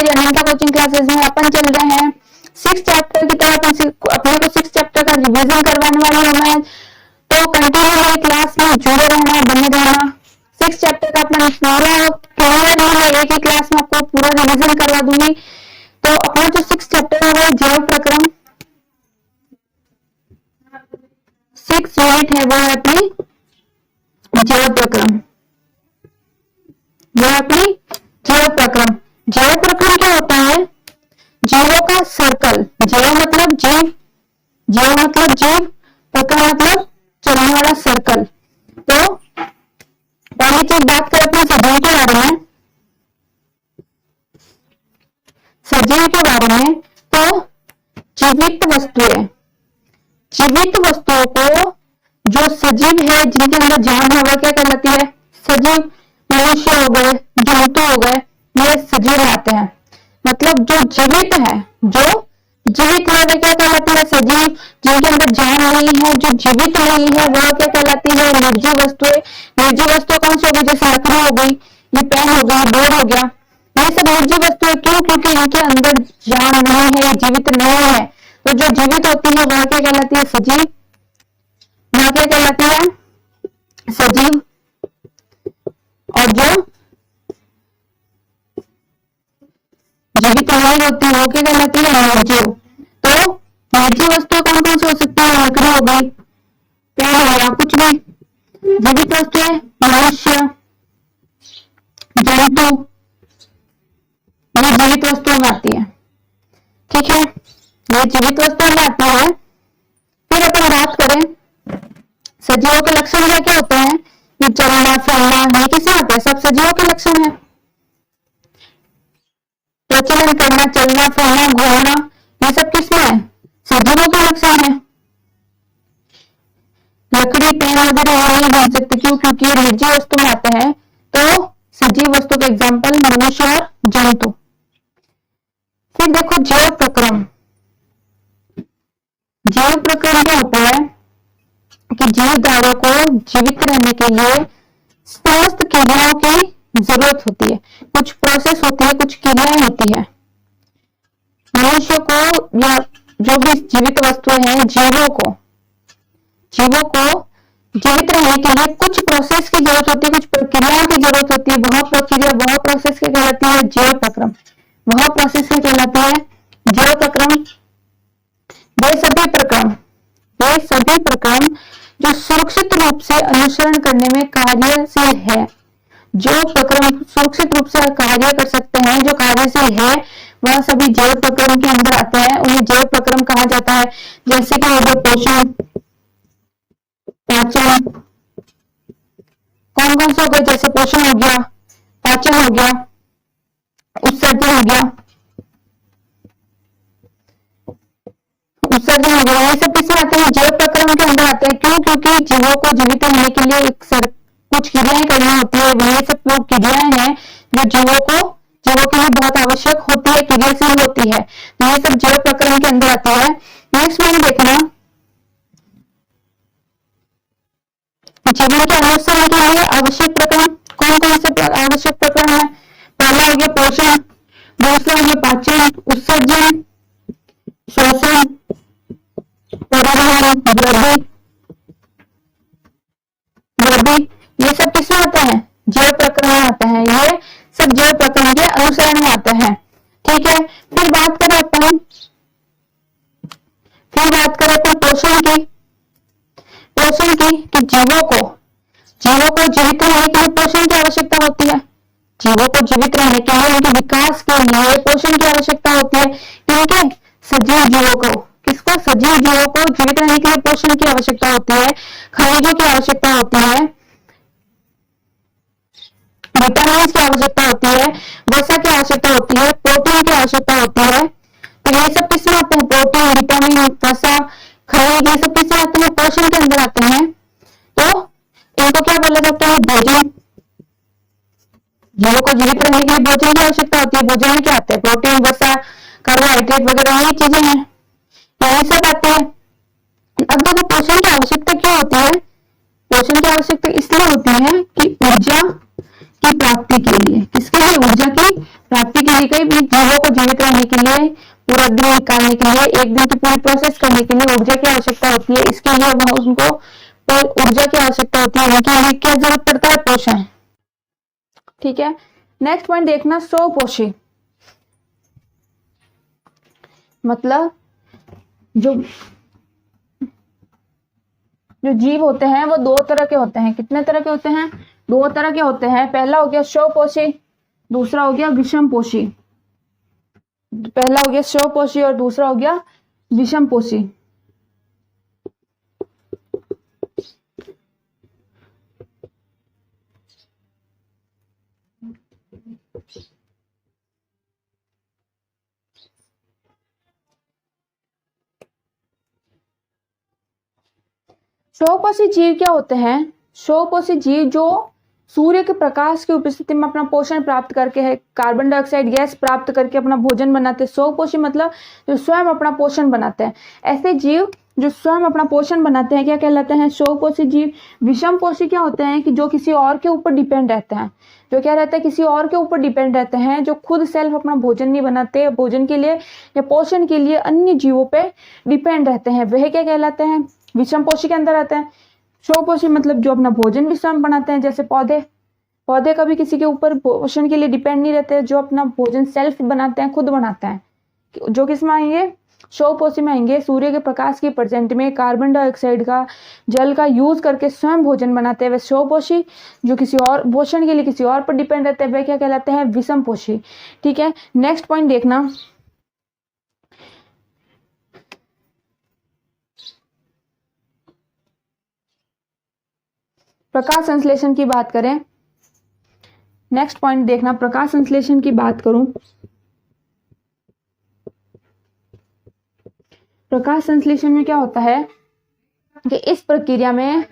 मेरी अनंता coaching classes में अपन चल रहे हैं 6 चैप्टर की तरह अपने को 6 चैप्टर का रिवीजन करवाने वाली हूँ मैं। तो कंटिन्यू मेरी क्लास में जुड़े रहना, बने रहना। 6 चैप्टर का अपना पूरा क्लियर नहीं है, एक ही क्लास में आपको पूरा रिवीजन करवा दूंगी। तो अपना जो 6 चैप्टर है वो जैव प्रक्रम 6 यूनिट है, वो है अपनी जैव प्रक्रम, वो अपनी जैव प्रक्रम। जैव प्रक्रम क्या होता है? जीवों का सर्कल। जैव मतलब जीव, जैव मतलब जीव, प्रक्रम मतलब चलने वाला सर्कल। तो पहली चीज बात करें अपने सजीव के बारे में, सजीव के बारे में। तो जीवित वस्तुएं, जीवित वस्तुओं को जो सजीव है, जिनके अंदर जान है, वह क्या कहलाती है? सजीव। मनुष्य हो गए, जंतु हो गए, ये सजीव आते हैं। मतलब जो जीवित है, जो जीवित है वे क्या कहलाती है? सजीव। जिनके अंदर जान नहीं है, जो जीवित नहीं है, वह क्या कहलाती है? निर्जीव वस्तुएं। निर्जीव वस्तु कौन सी हो गई? जैसे लकड़ी हो गई, ये पेन हो गई, बोर्ड हो गया, ये सब निर्जीव वस्तुएं। क्यों? क्योंकि इनके अंदर जान नहीं है, जीवित नहीं है। तो जो जीवित होती है वह क्या कहलाती है? सजीव। वह क्या कहलाती है? सजीव। और जो जीवित नहीं होती है वो क्या कहलाती है? निर्जीव। तो निर्जीव वस्तु कौन कौन सी हो सकती है? लकड़ी हो गई, पेड़ हो गया, कुछ भी। जीवित वस्तु है मनुष्य, जंतु, ये जीवित वस्तुओं में आती है। ठीक है, ये जीवित वस्तुओं में आती है। फिर अपन बात करें सजीवों के लक्षण क्या क्या होते हैं? ये चलना फिरना, ये किसमें आता है? सब सजीवों के लक्षण है। प्रचलन करना, चलना फिरना, घूमना, ये सब किसमें है? सजीवों के लक्षण है। लकड़ी, पेन वगैरह नहीं बन सकते, क्यों? क्योंकि ये निर्जीव वस्तु में आते हैं। तो सजीव वस्तु के एग्जाम्पल मनुष्य और जंतु। फिर देखो जैव प्रक्रम। जैव प्रक्रम क्या होता है कि जीवधारा को जीवित रहने के लिए समस्त क्रियाओं की जरूरत होती है। कुछ प्रोसेस होती है, कुछ क्रियाएं होती है। मनुष्य को या जो भी जीवित वस्तुएं हैं, जीवों को जीवित रहने के लिए कुछ प्रोसेस की जरूरत होती है, कुछ प्रक्रियाओं की जरूरत होती है। वह प्रक्रिया, वह प्रोसेस क्या कहलाती है? जैव प्रक्रम। वह प्रोसेस क्या कहलाती है? जैव प्रक्रम। वे सभी प्रक्रम जो सुरक्षित रूप से अनुसरण करने में कार्यशील है, जो प्रक्रम सुरक्षित रूप से कार्य कर सकते हैं, जो कार्यशील है, वह सभी जैव प्रक्रम के अंदर आते हैं। उन्हें जैव प्रक्रम कहा जाता है। जैसे कि हो गया पोषण, पाचन, कौन कौन से हो गए? जैसे पोषण हो गया, पाचन हो गया, उत्सर्जन हो गया, ये सब किसमें आते हैं? जैव प्रक्रम के अंदर आते हैं। क्यों? क्योंकि जीवों को जीवित रहने के लिए कुछ क्रियाएं करनी होती है। वही सब जो क्रियाएं हैं जो जीवों के लिए बहुत आवश्यक होती है, क्रियाशील होती है, ये सब जैव प्रक्रम के अंदर आता है। नेक्स्ट में देखना जीवन के अनुसरण के लिए आवश्यक प्रक्रम कौन कौन से आवश्यक प्रक्रम है? पहला हो गया पोषण, दूसरा हो गया पाचन, उत्सर्जन, श्वसन, परिवहन, वृद्धि, ये सब किसमें आता है? जैव प्रक्रम में आता है। ये सब जैव प्रक्रम के अनुसरण में आते हैं। ठीक है, फिर बात करें अपन पोषण की। कि जीवों को जीवित रहने के लिए पोषण की आवश्यकता होती है। जीवों को जीवित रहने के लिए, उनके विकास के लिए पोषण की आवश्यकता होती है। क्योंकि सजीव जीवों को जीवित रहने के लिए पोषण की आवश्यकता होती है, खनिजों की आवश्यकता होती है, विटामिन की आवश्यकता होती है, वसा की आवश्यकता होती है, प्रोटीन की आवश्यकता होती है। तो ये सब किसमें आते हैं? प्रोटीन, विटामिन, वसा, खनिज, ये सब किसमें आते हैं? पोषण के अंदर आते हैं। तो इनको क्या बोला जाता है? भोजन। जीवों को जीवित रहने के लिए भोजन की आवश्यकता होती है। भोजन में क्या आते हैं? प्रोटीन, वसा, कार्बोहाइड्रेट वगैरह, ये चीजें हैं, यही सब आते हैं। अब देखो पोषण की आवश्यकता क्यों होती है? पोषण की आवश्यकता इसलिए होती है कि ऊर्जा की प्राप्ति के लिए। किसके लिए? ऊर्जा की प्राप्ति मिली गई भी जीवों को जीवित रहने के लिए, पूरा दिन निकालने के लिए, एक दिन की पूरी प्रोसेस करने के लिए ऊर्जा की आवश्यकता होती है। इसके लिए वह उनको ऊर्जा की आवश्यकता होती है, उनके लिए क्या जरूरत पड़ता है? पोषण। ठीक है, नेक्स्ट पॉइंट देखना, स्वपोषी मतलब जो जीव होते हैं वो दो तरह के होते हैं। कितने तरह के होते हैं? दो तरह के होते हैं। पहला हो गया स्वपोषी, दूसरा हो गया विषमपोषी। पहला हो गया स्वपोषी और दूसरा हो गया विषमपोषी। स्वपोषी जीव क्या होते हैं? स्वपोषी जीव जो सूर्य के प्रकाश की उपस्थिति में अपना पोषण प्राप्त करके है, कार्बन डाइऑक्साइड गैस प्राप्त करके अपना भोजन बनाते हैं। स्वपोषी मतलब जो स्वयं अपना पोषण बनाते हैं। ऐसे जीव जो स्वयं अपना पोषण बनाते हैं क्या कहलाते हैं? स्वपोषी जीव। विषमपोषी क्या होते हैं? कि जो किसी और के ऊपर डिपेंड रहते हैं। जो क्या रहता है? किसी और के ऊपर डिपेंड रहते हैं, जो खुद सेल्फ अपना भोजन नहीं बनाते, भोजन के लिए या पोषण के लिए अन्य जीवों पे डिपेंड रहते हैं, वह क्या कहलाते हैं? विषमपोषी के अंदर आते हैं। स्वपोषी मतलब जो अपना भोजन भी स्वयं बनाते हैं, जैसे पौधे कभी किसी के ऊपर पोषण के लिए डिपेंड नहीं रहते, जो अपना भोजन सेल्फ बनाते हैं, खुद बनाते हैं। जो किस में आएंगे? स्वपोषी में आएंगे। सूर्य के प्रकाश की प्रेजेंट में कार्बन डाइऑक्साइड का, जल का यूज करके स्वयं भोजन बनाते हैं, वे स्वपोषी। जो किसी और पोषण के लिए किसी और पर डिपेंड रहते हैं, वे क्या कहलाते हैं? विषमपोषी। ठीक है, नेक्स्ट पॉइंट देखना, प्रकाश संश्लेषण की बात करें। नेक्स्ट पॉइंट देखना, प्रकाश संश्लेषण की बात करूं। प्रकाश संश्लेषण में क्या होता है कि इस प्रक्रिया में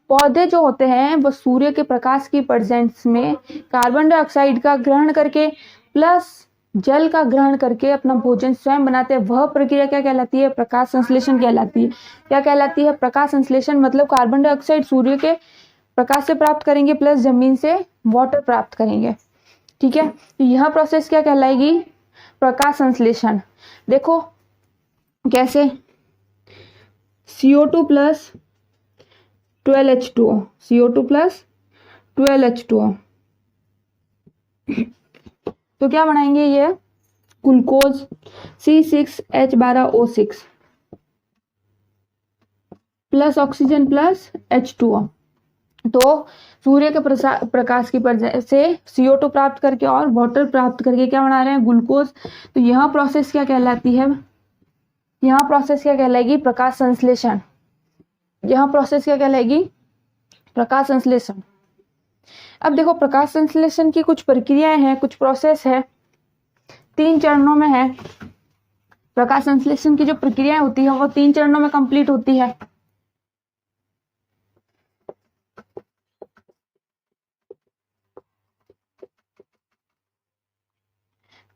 पौधे जो होते हैं वो सूर्य के प्रकाश की प्रेजेंस में कार्बन डाइऑक्साइड का ग्रहण करके प्लस जल का ग्रहण करके अपना भोजन स्वयं बनाते हैं। वह प्रक्रिया क्या कहलाती है? प्रकाश संश्लेषण कहलाती है। क्या कहलाती है? प्रकाश संश्लेषण मतलब कार्बन डाइऑक्साइड सूर्य के प्रकाश से प्राप्त करेंगे प्लस जमीन से वाटर प्राप्त करेंगे। ठीक है, तो यह प्रोसेस क्या कहलाएगी? प्रकाश संश्लेषण। देखो कैसे, CO2 plus 12H2O, CO2 plus 12H2O, तो क्या बनाएंगे? ये glucose C6H12O6 plus oxygen plus H2O। तो सूर्य के प्रकाश की से CO2 प्राप्त करके और वाटर प्राप्त करके क्या बना रहे हैं? ग्लूकोज। तो यह प्रोसेस क्या कहलाती है? यह प्रोसेस क्या कहलाएगी? प्रकाश संश्लेषण। यह प्रोसेस क्या कहलाएगी? प्रकाश संश्लेषण। अब देखो, प्रकाश संश्लेषण की कुछ प्रक्रियाएं हैं, कुछ प्रोसेस है, 3 चरणों में है। प्रकाश संश्लेषण की जो प्रक्रियाएं होती है वो 3 चरणों में कंप्लीट होती है।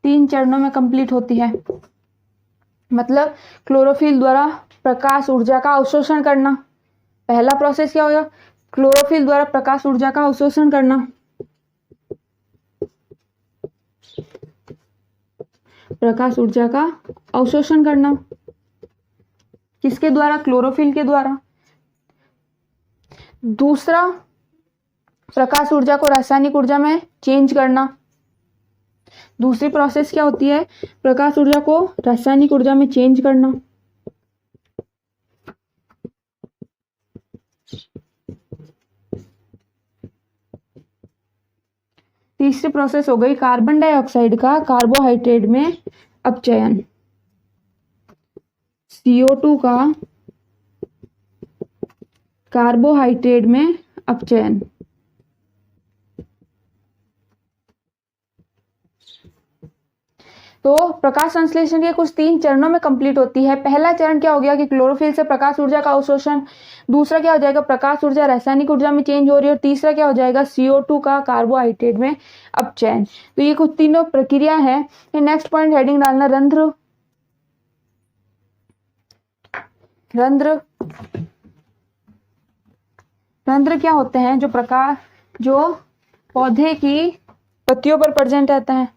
तीन चरणों में कंप्लीट होती है। मतलब क्लोरोफिल द्वारा प्रकाश ऊर्जा का अवशोषण करना। पहला प्रोसेस क्या होगा? क्लोरोफिल द्वारा प्रकाश ऊर्जा का अवशोषण करना। प्रकाश ऊर्जा का अवशोषण करना किसके द्वारा? क्लोरोफिल के द्वारा। दूसरा, प्रकाश ऊर्जा को रासायनिक ऊर्जा में चेंज करना। दूसरी प्रोसेस क्या होती है? प्रकाश ऊर्जा को रासायनिक ऊर्जा में चेंज करना। तीसरी प्रोसेस हो गई कार्बन डाइऑक्साइड का कार्बोहाइड्रेट में अपचयन। CO2 का कार्बोहाइड्रेट में अपचयन। तो प्रकाश संश्लेषण के कुछ 3 चरणों में कंप्लीट होती है। पहला चरण क्या हो गया कि क्लोरोफिल से प्रकाश ऊर्जा का अवशोषण। दूसरा क्या हो जाएगा? प्रकाश ऊर्जा रासायनिक ऊर्जा में चेंज हो रही है। और तीसरा क्या हो जाएगा? CO2 का कार्बोहाइड्रेट में अपचयन। तो ये कुछ तीनों प्रक्रिया है। नेक्स्ट पॉइंट हेडिंग डालना, रंध्र। रंध्र क्या होते हैं? जो पौधे की पत्तियों पर प्रेजेंट रहता है।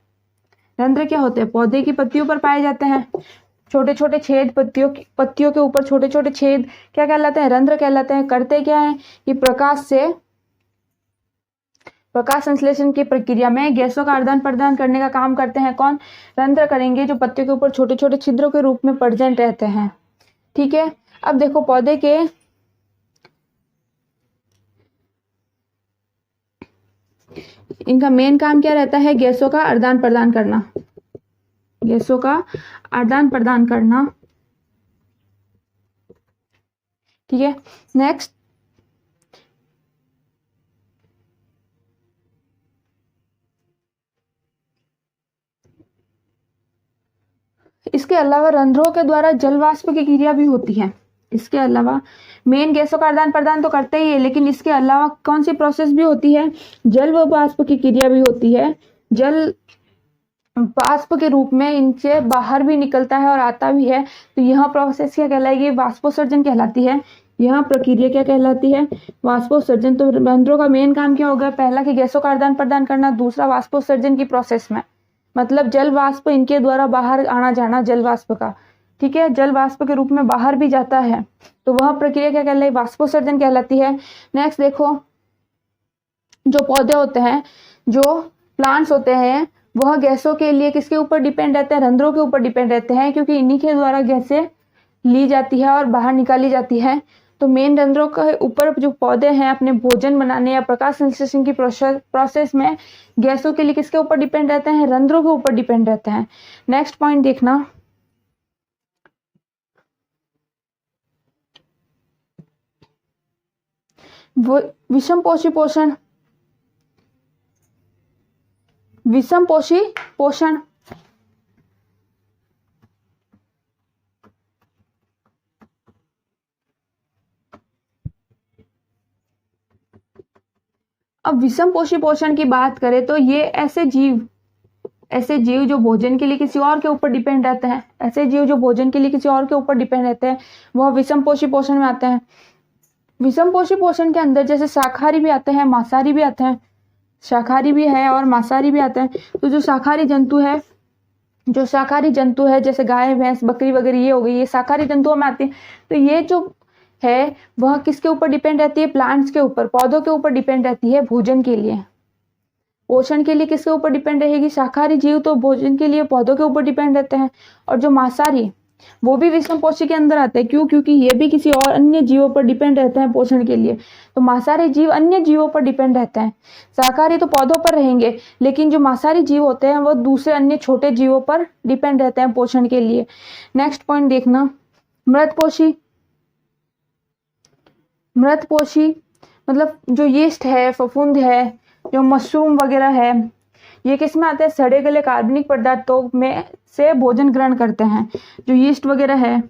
रंध्र क्या होते हैं? पौधे की पत्तियों पर पाए जाते हैं। छोटे छोटे छेद पत्तियों के ऊपर छोटे छोटे छेद क्या कहलाते हैं? रंध्र कहलाते हैं। करते क्या है कि प्रकाश संश्लेषण की प्रक्रिया में गैसों का आदान प्रदान करने का काम करते हैं। कौन? रंध्र करेंगे, जो पत्तियों के ऊपर छोटे छोटे छिद्रों के रूप में प्रेजेंट रहते हैं। ठीक है, अब देखो पौधे के इनका मेन काम क्या रहता है? गैसों का आदान प्रदान करना, गैसों का आदान प्रदान करना। ठीक है, नेक्स्ट इसके अलावा रंध्रों के द्वारा जल वाष्प की क्रिया भी होती है। इसके अलावा मेन गैसों का आदान प्रदान तो करते ही है, लेकिन इसके अलावा कौन सी प्रोसेस भी होती है? जल व वाष्प की क्रिया भी होती है। जल वाष्प के रूप में इनसे बाहर भी निकलता है और आता भी है। तो यह प्रोसेस क्या कहलाएगी? वाष्पोत्सर्जन कहलाती है। यह प्रक्रिया क्या कहलाती है? वाष्पोत्सर्जन। तो रंध्रों का मेन काम क्या होगा? पहला कि गैसों का आदान प्रदान करना, दूसरा वाष्पोत्सर्जन की प्रोसेस में, मतलब जल वाष्प इनके द्वारा बाहर आना जाना जल वाष्प का। ठीक है, जल वाष्प के रूप में बाहर भी जाता है, तो वह प्रक्रिया क्या कहलाती है? वाष्पोत्सर्जन कहलाती है। नेक्स्ट देखो, जो पौधे होते हैं, जो प्लांट्स होते हैं, वह गैसों के लिए किसके ऊपर डिपेंड रहते हैं? रंध्रों के ऊपर डिपेंड रहते हैं, क्योंकि इन्हीं के द्वारा गैसें ली जाती है और बाहर निकाली जाती है। तो मेन रंध्रों के ऊपर जो पौधे हैं अपने भोजन बनाने या प्रकाश संश्लेषण की प्रोसेस में गैसों के लिए किसके ऊपर डिपेंड रहते हैं? रंध्रों के ऊपर डिपेंड रहते हैं। नेक्स्ट पॉइंट देखना, विषमपोषी पोषण। विषमपोषी पोषण अब विषमपोषी पोषण की बात करें तो ये ऐसे जीव जो भोजन के लिए किसी और के ऊपर डिपेंड रहते हैं, ऐसे जीव जो भोजन के लिए किसी और के ऊपर डिपेंड रहते हैं, वह विषमपोषी पोषण में आते हैं। विषमपोषी पोषण के अंदर जैसे शाकाहारी भी आते हैं, मांसाहारी भी आते हैं। शाकाहारी भी है और मांसाहारी भी आते हैं। तो जो शाकाहारी जंतु है जैसे गाय, भैंस, बकरी वगैरह, ये हो गई, ये शाकाहारी जंतुओं में आती है। तो ये जो है वह किसके ऊपर डिपेंड रहती है? प्लांट्स के ऊपर, पौधों के ऊपर डिपेंड रहती है भोजन के लिए। पोषण के लिए किसके ऊपर डिपेंड रहेगी? शाकाहारी जीव तो भोजन के लिए पौधों के ऊपर डिपेंड रहते हैं। और जो मांसाहारी, वो भी विषमपोषी के अंदर आते हैं। क्यों? क्योंकि ये भी किसी और अन्य जीवों पर डिपेंड रहते हैं पोषण के लिए। तो मांसाहारी जीव अन्य जीवों पर डिपेंड रहते हैं। शाकाहारी तो पौधों पर रहेंगे, लेकिन जो मांसाहारी जीव होते हैं वो दूसरे अन्य छोटे जीवों पर डिपेंड रहते हैं पोषण के लिए। नेक्स्ट पॉइंट देखना, मृतपोषी मतलब जो यीस्ट है, फफूंद है, जो मशरूम वगैरह है, ये किस में आते हैं? सड़े गले कार्बनिक पदार्थों में से भोजन ग्रहण करते हैं। जो यीस्ट वगैरह है,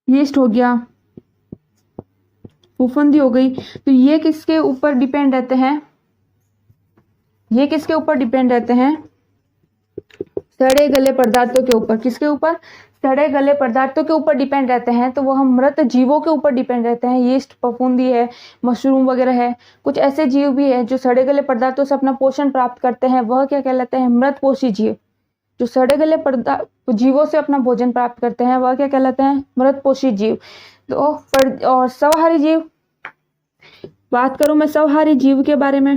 यीस्ट हो गया, फफूंदी हो गई, तो ये किसके ऊपर डिपेंड रहते हैं? ये किसके ऊपर डिपेंड रहते हैं? सड़े गले पदार्थों के ऊपर। किसके ऊपर? सड़े गले पदार्थों के ऊपर डिपेंड रहते हैं। तो वह मृत जीवों के ऊपर डिपेंड रहते हैं। यीस्ट, फफूंदी है, मशरूम वगैरह है। कुछ ऐसे जीव भी है जो सड़े गले पदार्थों से अपना पोषण प्राप्त करते हैं, वह क्या कहलाते हैं? मृतपोषी जीव। जो सड़े गले जीवों से अपना भोजन प्राप्त करते हैं, वह क्या कहलाते हैं? मृतपोषी जीव। तो और सर्वहारी जीव, बात करूं मैं सर्वहारी जीव के बारे में।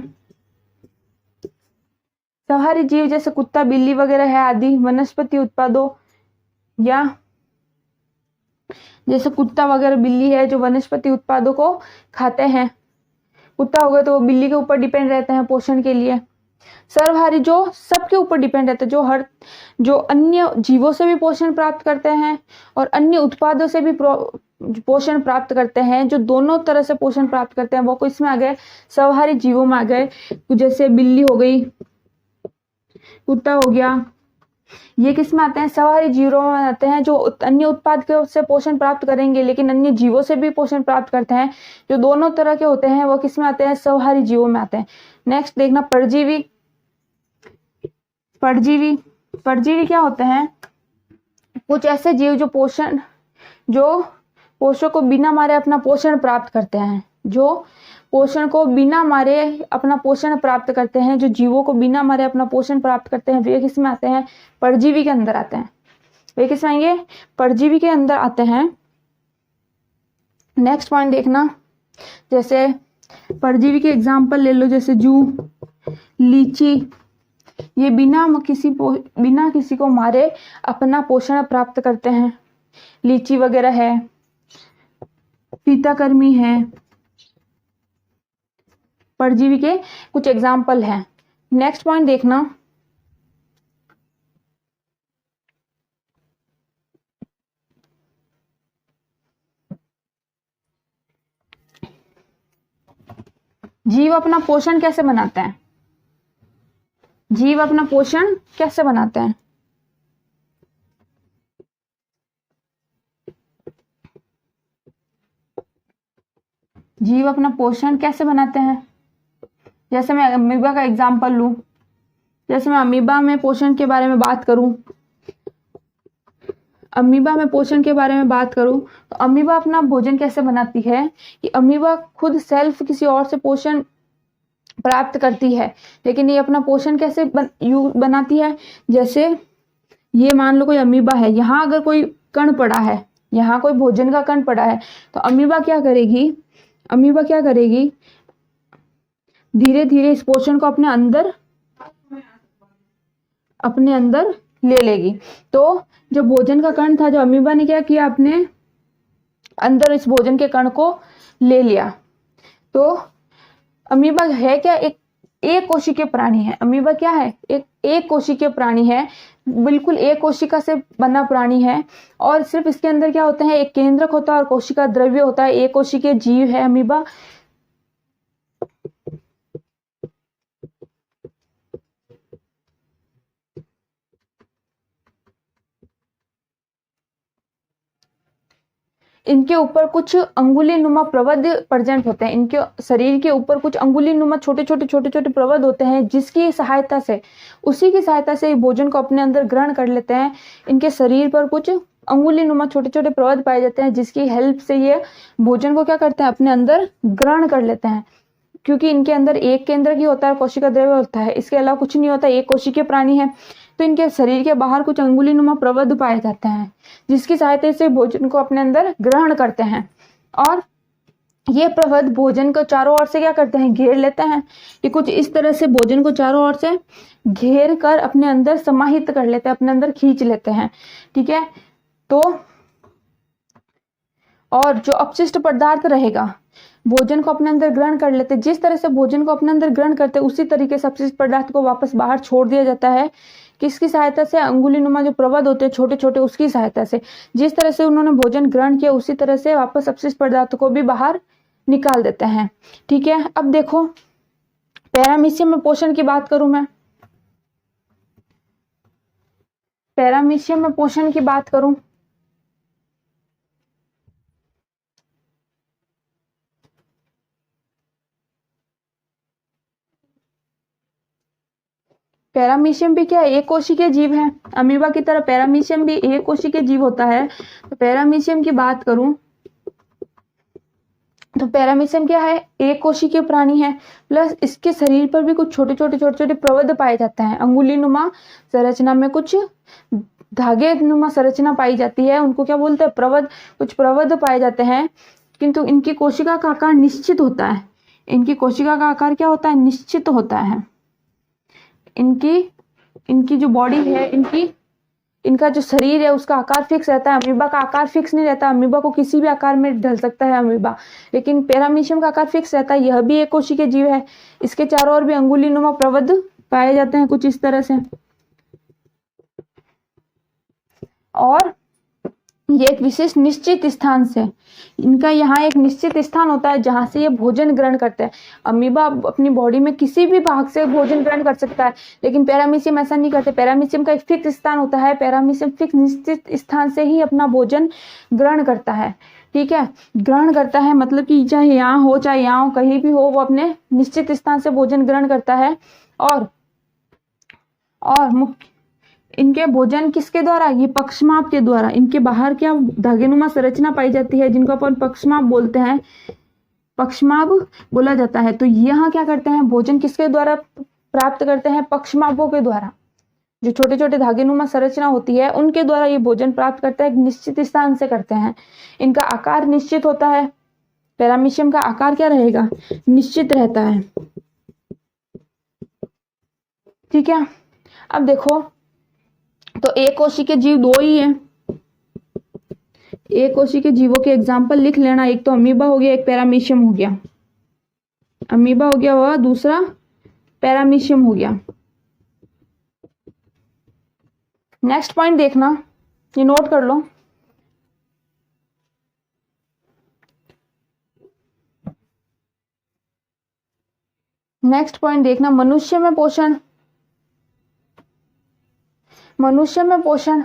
सर्वहारी जीव जैसे कुत्ता, बिल्ली वगैरह है आदि वनस्पति उत्पादों, या जैसे कुत्ता वगैरह, बिल्ली है जो वनस्पति उत्पादों को खाते हैं। कुत्ता हो गया तो वो बिल्ली के ऊपर डिपेंड रहते हैं पोषण के लिए। सर्वहारी जो सबके ऊपर डिपेंड रहते हैं, जो अन्य जीवों से भी पोषण प्राप्त करते हैं और अन्य उत्पादों से भी पोषण प्राप्त करते हैं, जो दोनों तरह से पोषण प्राप्त करते हैं, वो किसमें आ गए? सर्वहारी जीवों में आ गए। जैसे बिल्ली हो गई, कुत्ता हो गया, ये किस में आते हैं? सर्वहारी जीवों में आते हैं, जो अन्य उत्पाद के से पोषण प्राप्त करेंगे, लेकिन अन्य जीवों से भी पोषण प्राप्त करते हैं। जो दोनों तरह के होते हैं वो किस में आते हैं? सर्वहारी जीवों में आते हैं। नेक्स्ट देखना, परजीवी। परजीवी क्या होते हैं? कुछ ऐसे जीव जो पोषक को बिना मारे अपना पोषण प्राप्त करते हैं। जो पोषण को बिना मारे अपना पोषण प्राप्त करते हैं, जो जीवों को बिना मारे अपना पोषण प्राप्त करते हैं, वे किस में आते हैं? परजीवी के अंदर आते हैं। वे किस में आएंगे? परजीवी के अंदर आते हैं। नेक्स्ट पॉइंट देखना, जैसे परजीवी के एग्जाम्पल ले लो, जैसे जू, लीची, ये बिना किसी को मारे अपना पोषण प्राप्त करते हैं। लीची वगैरह है, पीताकर्मी है, परजीवी के कुछ एग्जाम्पल हैं। नेक्स्ट पॉइंट देखना, जीव अपना पोषण कैसे बनाते हैं? जीव अपना पोषण कैसे बनाते हैं? जीव अपना पोषण कैसे बनाते हैं? जैसे मैं अमीबा का एग्जाम्पल लूं, जैसे मैं अमीबा में पोषण के बारे में बात करूं, अमीबा में पोषण के बारे में बात करूं तो अमीबा अपना भोजन कैसे बनाती है कि अमीबा खुद सेल्फ किसी और से पोषण प्राप्त करती है, लेकिन ये अपना पोषण कैसे बनाती है? जैसे ये मान लो कोई अमीबा है, यहाँ अगर कोई कण पड़ा है, यहाँ कोई भोजन का कण पड़ा है, तो अमीबा क्या करेगी? अमीबा क्या करेगी? धीरे धीरे इस पोषण को अपने अंदर ले लेगी। तो जो भोजन का कण था, जो अमीबा ने क्या किया, अपने अंदर इस भोजन के कण को ले लिया। तो अमीबा है क्या? एक कोशिकीय प्राणी है। अमीबा क्या है? एक कोशिकीय प्राणी है, बिल्कुल एक कोशिका से बना प्राणी है। और सिर्फ इसके अंदर क्या होता है? एक केंद्रक होता है और कोशिका द्रव्य होता है। एक कोशिकीय जीव है अमीबा। इनके ऊपर कुछ अंगुली नुमा प्रवध प्रेजेंट होते हैं। इनके शरीर के ऊपर कुछ अंगुली नुमा छोटे छोटे प्रवध होते हैं, जिसकी सहायता से, उसी की सहायता से भोजन को अपने अंदर ग्रहण कर लेते हैं। इनके शरीर पर कुछ अंगुली नुमा छोटे छोटे प्रवध पाए जाते हैं, जिसकी हेल्प से ये भोजन को क्या करते हैं? अपने अंदर ग्रहण कर लेते हैं। क्योंकि इनके अंदर एक केंद्र की होता है, कोशिका द्रव्य होता है, इसके अलावा कुछ नहीं होता, एक कोशिकीय प्राणी है। तो इनके शरीर के बाहर कुछ अंगुली नुमा प्रवध पाए जाते हैं, जिसकी सहायता से भोजन को अपने अंदर ग्रहण करते हैं। और ये प्रवध भोजन को चारों ओर से क्या करते हैं? घेर लेते हैं। ये कुछ इस तरह से भोजन को चारों ओर से घेर कर अपने अंदर समाहित कर लेते हैं, अपने अंदर खींच लेते हैं। ठीक है। तो और जो अपशिष्ट पदार्थ रहेगा, भोजन को अपने अंदर ग्रहण कर लेते हैं। जिस तरह से भोजन को अपने अंदर ग्रहण करते हैं, उसी तरीके से अपशिष्ट पदार्थ को वापस बाहर छोड़ दिया जाता है। किसकी सहायता से? अंगुली नुमा जो प्रवध होते हैं छोटे छोटे, उसकी सहायता से। जिस तरह से उन्होंने भोजन ग्रहण किया, उसी तरह से वापस अपशिष्ट पदार्थ को भी बाहर निकाल देते हैं। ठीक है। अब देखो, पैरामीशियम में पोषण की बात करूं मैं, पैरामीशियम में पोषण की बात करूं, पैरामीशियम भी क्या है? एक कोशिकीय जीव है। अमीबा की तरह पैरामीशियम भी एक कोशिकीय जीव होता है। तो पैरामीशियम की बात करूं तो पैरामीशियम क्या है? एक कोशिकीय प्राणी है, प्लस इसके शरीर पर भी कुछ छोटे छोटे प्रवध पाए जाते हैं। अंगुली नुमा संरचना में कुछ धागे नुमा संरचना पाई जाती है, उनको क्या बोलते हैं? प्रवध। कुछ प्रवध पाए जाते हैं, किंतु इनकी कोशिका का आकार निश्चित होता है। इनकी कोशिका का आकार क्या होता है? निश्चित होता है। इनकी जो बॉडी है, इनका जो शरीर है, उसका आकार फिक्स रहता है। अमीबा का आकार फिक्स नहीं रहता। अमीबा को किसी भी आकार में ढल सकता है अमीबा, लेकिन पैरामीशियम का आकार फिक्स रहता है। यह भी एक कोशिकीय जीव है। इसके चारों ओर भी अंगुली नुमा प्रवध पाए जाते हैं, कुछ इस तरह से। और ये एक विशेष निश्चित स्थान से, इनका यहाँ एक निश्चित स्थान होता है जहां से ये भोजन ग्रहण करते हैं। अमीबा अपनी बॉडी में किसी भी भाग से भोजन ग्रहण कर सकता है, लेकिन पैरामीशियम ऐसा नहीं करते। पैरामीशियम का एक फिक्स स्थान होता है। पैरामीशियम फिक्स निश्चित स्थान से ही अपना भोजन ग्रहण करता है। ठीक है। ग्रहण करता है मतलब कि चाहे यहाँ हो चाहे यहाँ हो, कहीं भी हो, वो अपने निश्चित स्थान से भोजन ग्रहण करता है। और मुख्य इनके भोजन किसके द्वारा? ये पक्षमाप के द्वारा। इनके बाहर क्या धागेनुमा संरचना पाई जाती है, जिनको अपन पक्षमाप बोलते हैं। पक्षमाभ बोला जाता है। तो यहाँ क्या करते हैं, भोजन किसके द्वारा प्राप्त करते हैं, पक्षमाभों के द्वारा। जो छोटे छोटे धागेनुमा संरचना होती है उनके द्वारा ये भोजन प्राप्त करते हैं, एक निश्चित स्थान से करते हैं। इनका आकार निश्चित होता है, पैरामीशियम का आकार क्या रहेगा, निश्चित रहता है। ठीक है, अब देखो तो एक कोशिकीय जीव दो ही है। एक कोशिकीय जीवों के एग्जाम्पल लिख लेना, एक तो अमीबा हो गया, एक पैरामीशियम हो गया। अमीबा हो गया वह, दूसरा पैरामीशियम हो गया। नेक्स्ट पॉइंट देखना, ये नोट कर लो। नेक्स्ट पॉइंट देखना, मनुष्य में पोषण। मनुष्य में पोषण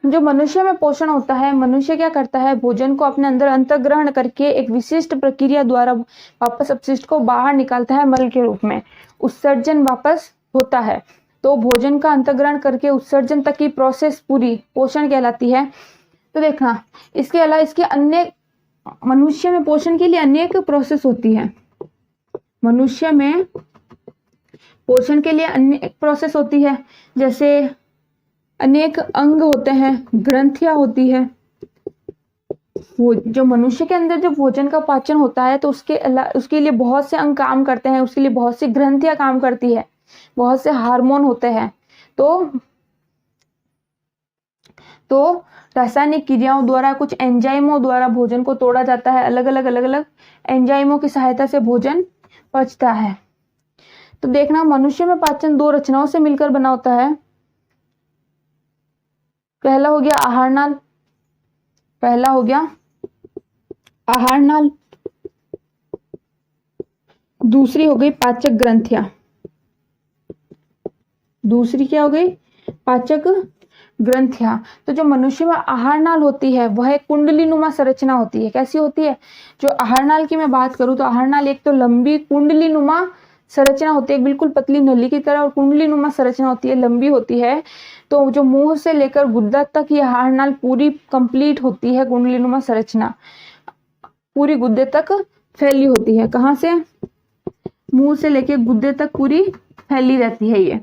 जो मनुष्य में पोषण होता है, मनुष्य क्या करता है, भोजन को अपने अंदर अंतर्ग्रहण करके एक विशिष्ट प्रक्रिया द्वारा वापस अपशिष्ट को बाहर निकालता है, मल के रूप में उत्सर्जन वापस होता है। तो भोजन का अंतर्ग्रहण करके उत्सर्जन तक की प्रोसेस पूरी पोषण कहलाती है। तो देखना, इसके अलावा इसके अन्य, मनुष्य में पोषण के लिए अनेक प्रोसेस होती है। मनुष्य में पोषण के लिए अनेक प्रोसेस होती है, जैसे अनेक अंग होते हैं, ग्रंथियां होती है। वो जो मनुष्य के अंदर जो भोजन का पाचन होता है तो उसके लिए बहुत से अंग काम करते हैं, उसके लिए बहुत सी ग्रंथियां काम करती है, बहुत से हार्मोन होते हैं। तो रासायनिक क्रियाओं द्वारा, कुछ एंजाइमों द्वारा भोजन को तोड़ा जाता है। अलग अलग एंजाइमों की सहायता से भोजन पचता है। तो देखना, मनुष्य में पाचन दो रचनाओं से मिलकर बना होता है। पहला हो गया आहारनाल, पहला हो गया आहारनाल, दूसरी हो गई पाचक ग्रंथियां। दूसरी क्या हो गई, पाचक ग्रंथियां। तो जो मनुष्य में आहारनाल होती है वह एक कुंडलीनुमा संरचना होती है। कैसी होती है, जो आहारनाल की मैं बात करूं तो आहारनाल एक तो लंबी कुंडलीनुमा संरचना होती है, बिल्कुल पतली नली की तरह, और कुंडलीनुमा संरचना होती है, लंबी होती है। तो जो मुंह से लेकर गुद्दा तक ये आहारनाल पूरी कंप्लीट होती है, कुंडलीनुमा संरचना पूरी गुद्दे तक फैली होती है। कहां से, मुंह से लेकर गुद्दे तक पूरी फैली रहती है ये।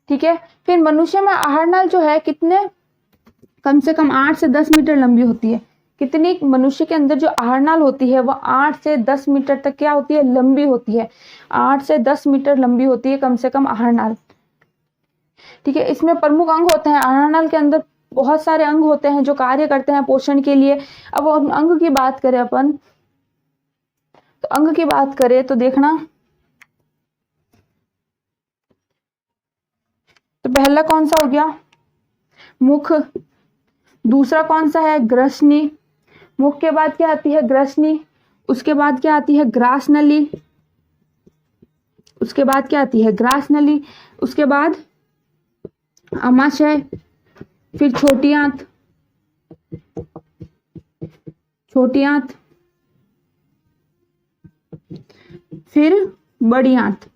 ठीक है, फिर मनुष्य में आहारनाल जो है कितने, कम से कम 8 से 10 मीटर लंबी होती है। कितनी, मनुष्य के अंदर जो आहारनाल होती है वह 8 से 10 मीटर तक क्या होती है, लंबी होती है। 8 से 10 मीटर लंबी होती है कम से कम आहारनाल। ठीक है, इसमें प्रमुख अंग होते हैं। आहारनाल के अंदर बहुत सारे अंग होते हैं जो कार्य करते हैं पोषण के लिए। अब अंग की बात करें अपन, तो अंग की बात करें तो देखना, तो पहला कौन सा हो गया, मुख। दूसरा कौन सा है, ग्रसनी। मुख के बाद क्या आती है, ग्रसनी। उसके बाद क्या आती है, ग्रास नली। उसके बाद क्या आती है, ग्रास नली। उसके बाद अमाशय, फिर छोटी आंत, छोटी आंत, फिर बड़ी आंत।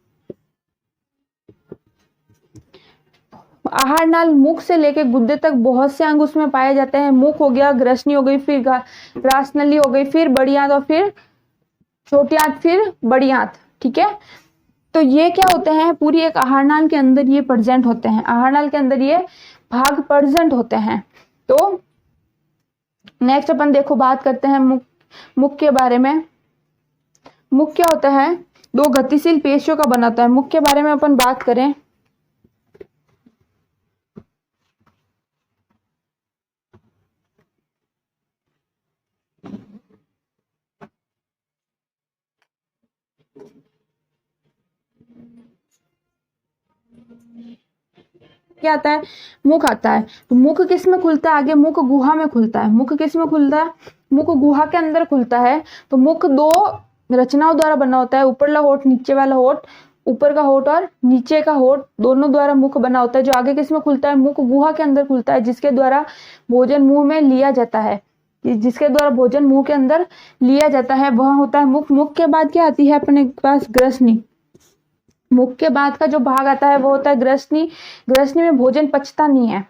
आहारनाल मुख से लेकर गुद्दे तक बहुत से अंग उसमें पाए जाते हैं। मुख हो गया, ग्रसनी हो गई, फिर ग्रास नली हो गई, फिर बड़ी आंत, और फिर छोटी आंत, फिर बड़ी आंत। ठीक है, तो ये क्या होते हैं, पूरी एक आहारनाल के अंदर ये प्रेजेंट होते हैं। आहारनाल के अंदर ये भाग प्रेजेंट होते हैं। तो नेक्स्ट अपन देखो बात करते हैं मुख के बारे में। मुख क्या होता है, दो गतिशील पेशियों का बना होता है। मुख के बारे में अपन बात करें, क्या आता है, मुख आता है। तो मुख किस में खुलता है, आगे मुख गुहा में खुलता है। मुख किस में खुलता है, मुख गुहा के अंदर खुलता है। तो मुख दो रचनाओं द्वारा बना होता है, ऊपरला होठ, नीचे वाला होठ, ऊपर का होठ और नीचे का होठ दोनों द्वारा मुख बना होता है। जो आगे किस में खुलता है, मुख गुहा के अंदर खुलता है, जिसके द्वारा भोजन मुंह में लिया जाता है। कि जिसके द्वारा भोजन मुंह के अंदर लिया जाता है वह होता है मुख। मुख के बाद क्या आती है अपने पास? ग्रसनी। मुख के बाद का जो भाग आता है वो होता है ग्रसनी। ग्रसनी में भोजन पचता नहीं है,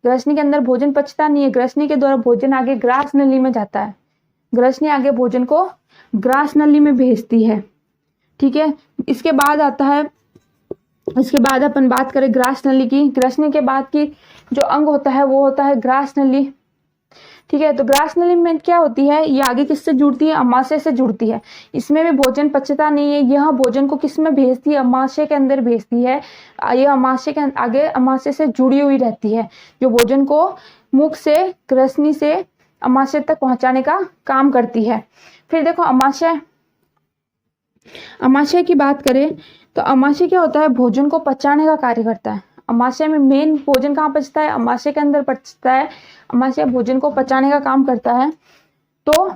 ग्रसनी के अंदर भोजन पचता नहीं है। ग्रसनी के द्वारा भोजन आगे ग्रास नली में जाता है, ग्रसनी आगे भोजन को ग्रास नली में भेजती है। ठीक है, इसके बाद आता है, इसके बाद अपन बात करें ग्रास नली की। ग्रसनी के बाद की जो अंग होता है वो होता है ग्रास नली। ठीक है, तो ग्रास नली में क्या होती है? ये आगे किससे जुड़ती है? अमाशय से जुड़ती है। इसमें भी भोजन पचता नहीं है, यह भोजन को किस में भेजती है? अमाशय के अंदर भेजती है। यह अमाशय के आगे अमाशय से जुड़ी हुई रहती है, जो भोजन को मुख से ग्रसनी से अमाशय तक पहुंचाने का काम करती है। फिर देखो अमाशय, अमाशय की बात करें तो अमाशय क्या होता है? भोजन को पचाने का कार्य करता है। अमाशय में मेन भोजन कहाँ पचता है? अमाशय के अंदर पचता है। अमाशय भोजन को पचाने का काम करता है। तो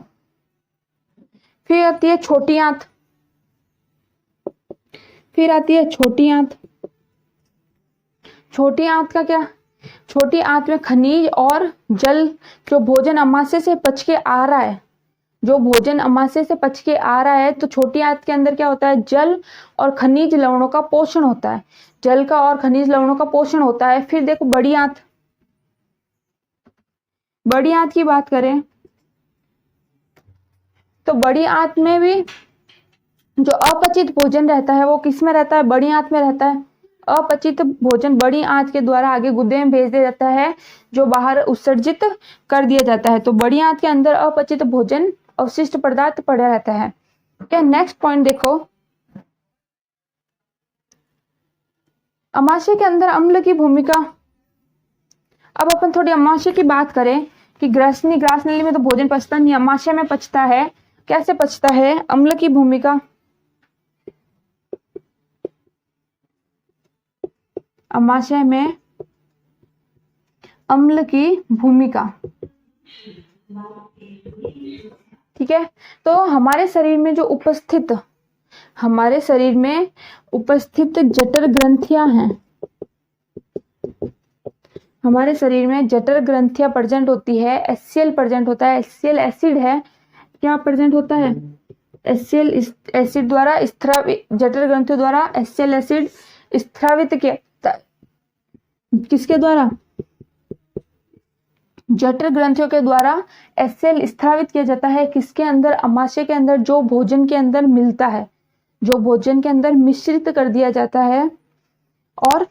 फिर आती है छोटी आंत, फिर आती है छोटी आंत। छोटी आंत का क्या? छोटी आंत में खनिज और जल, जो भोजन अमाशय से पच के आ रहा है, जो भोजन अमाशय से पच के आ रहा है, तो छोटी आंत के अंदर क्या होता है? जल और खनिज लवणों का पोषण होता है, जल का और खनिज लवणों का पोषण होता है। फिर देखो बड़ी आंत, बड़ी आंत की बात करें तो बड़ी आंत में भी जो अपचित भोजन रहता है वो किस में रहता है? बड़ी आंत में रहता है। अपचित भोजन बड़ी आंत के द्वारा आगे गुर्दे में भेज दिया जाता है, जो बाहर उत्सर्जित कर दिया जाता है। तो बड़ी आंत के अंदर अपचित भोजन, अवशिष्ट पदार्थ पड़ा रहता है। क्या नेक्स्ट पॉइंट देखो, अमाशय के अंदर अम्ल की भूमिका। अब अपन थोड़ी अमाशय की बात करें कि ग्रसनी, ग्रास नली में तो भोजन पचता नहीं, अमाशय में पचता है। कैसे पचता है? अम्ल की भूमिका। अमाशय में अम्ल की भूमिका। ठीक है, तो हमारे शरीर में जो उपस्थित, हमारे शरीर में उपस्थित जठर ग्रंथियां हैं, हमारे शरीर में जठर ग्रंथियां प्रेजेंट होती है, एचसीएल प्रेजेंट होता है। एचसीएल एसिड है, क्या प्रेजेंट होता है? एचसीएल एसिड द्वारा स्रावित, जठर ग्रंथियों द्वारा एचसीएल एसिड स्रावित किया, किसके द्वारा? जठर ग्रंथियों के द्वारा एचसीएल स्रावित किया जाता है। किसके अंदर? अमाशय के अंदर, जो भोजन के अंदर मिलता है, जो भोजन के अंदर मिश्रित कर दिया जाता है। और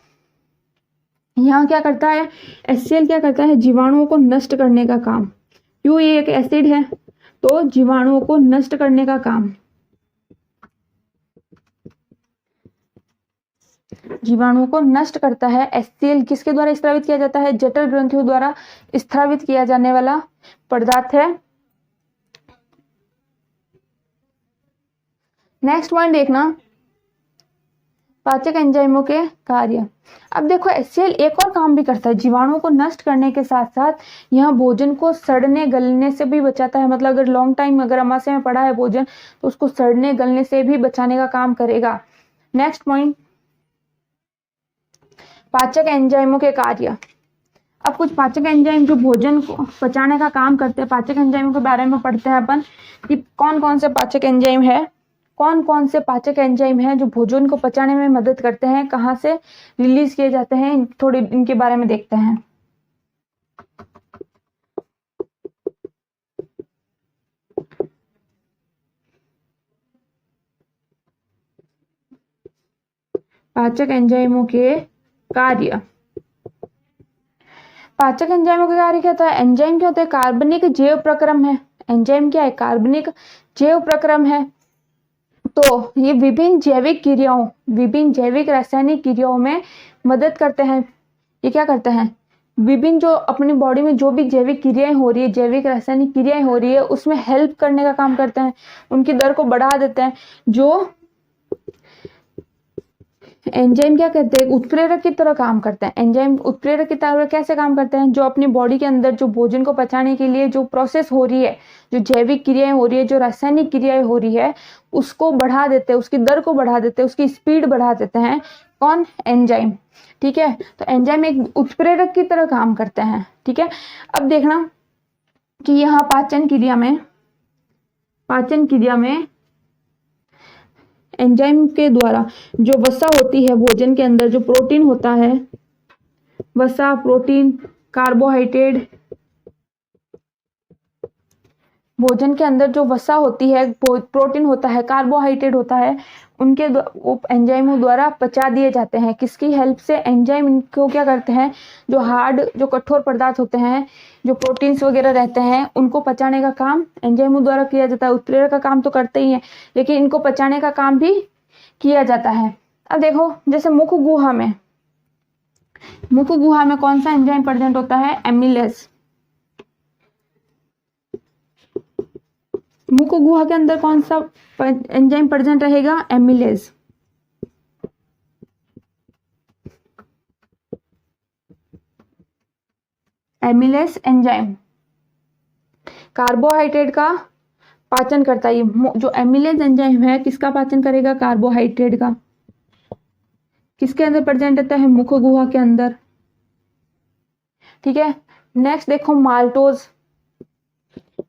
यहाँ क्या करता है? एचसीएल क्या करता है? जीवाणुओं को नष्ट करने का काम। क्यों? ये एक एसिड है, तो जीवाणुओं को नष्ट करने का काम, जीवाणुओं को नष्ट करता है। एचसीएल किसके द्वारा स्रावित किया जाता है? जठर ग्रंथियों द्वारा स्रावित किया जाने वाला पदार्थ है। नेक्स्ट पॉइंट देखना, पाचक एंजाइमों के कार्य। अब देखो एचसीएल एक और काम भी करता है, जीवाणुओं को नष्ट करने के साथ साथ यह भोजन को सड़ने गलने से भी बचाता है। मतलब अगर लॉन्ग टाइम अगर अमाशय में पड़ा है भोजन तो उसको सड़ने गलने से भी बचाने का काम करेगा। नेक्स्ट पॉइंट, पाचक एंजाइमों के कार्य। अब कुछ पाचक एंजाइम जो भोजन को पचाने का काम करते हैं, पाचक एंजाइमों के बारे में पढ़ते हैं अपन कि कौन कौन से पाचक एंजाइम है, कौन कौन से पाचक एंजाइम हैं जो भोजन को पचाने में मदद करते हैं, कहाँ से रिलीज किए जाते हैं, थोड़ी इनके बारे में देखते हैं। पाचक एंजाइमों के कार्य। पाचक एंजाइमों के कार्य क्या होता है? एंजाइम क्या होता है? कार्बनिक जैव प्रक्रम है। एंजाइम क्या है? कार्बनिक जैव प्रक्रम है। तो ये विभिन्न जैविक क्रियाओं, विभिन्न जैविक रासायनिक क्रियाओं में मदद करते हैं। ये क्या करते हैं? विभिन्न जो अपनी बॉडी में जो भी जैविक क्रियाएं हो रही है, जैविक रासायनिक क्रियाएं हो रही है, उसमें हेल्प करने का काम करते हैं, उनकी दर को बढ़ा देते हैं। जो एंजाइम क्या करते हैं? उत्प्रेरक की तरह काम करते हैं। एंजाइम उत्प्रेरक की तरह कैसे काम करते हैं? जो अपनी बॉडी के अंदर जो भोजन को पचाने के लिए जो प्रोसेस हो रही है, जो जैविक क्रियाएं हो रही है, जो रासायनिक क्रियाएं हो रही है, उसको बढ़ा देते हैं, उसकी दर को बढ़ा देते हैं, उसकी स्पीड बढ़ा देते हैं। कौन? एंजाइम। ठीक है, तो एंजाइम एक उत्प्रेरक की तरह काम करते हैं। ठीक है, अब देखना कि यहाँ पाचन क्रिया में एंजाइम के द्वारा जो वसा होती है भोजन के अंदर, जो प्रोटीन होता है, वसा, प्रोटीन, कार्बोहाइड्रेट, भोजन के अंदर जो वसा होती है, प्रोटीन होता है, कार्बोहाइड्रेट होता है, उनके एंजाइमों द्वारा पचा दिए जाते हैं। किसकी हेल्प से? एंजाइम इनको क्या करते हैं, जो कठोर पदार्थ होते हैं, जो प्रोटीन्स वगैरह रहते हैं, उनको पचाने का काम एंजाइमों द्वारा किया जाता है। उत्प्रेरक का काम तो करते ही है, लेकिन इनको पचाने का काम भी किया जाता है। अब देखो, जैसे मुख गुहा में कौन सा एंजाइम प्रेजेंट होता है? एमिलेज। मुख गुहा के अंदर कौन सा एंजाइम प्रेजेंट रहेगा? एमिलेज। एमिलेज एंजाइम कार्बोहाइड्रेट का पाचन करता है। जो एमिलेज एंजाइम है, किसका पाचन करेगा? कार्बोहाइड्रेट का। किसके अंदर प्रेजेंट रहता है? मुख गुहा के अंदर। ठीक है, नेक्स्ट देखो माल्टोज।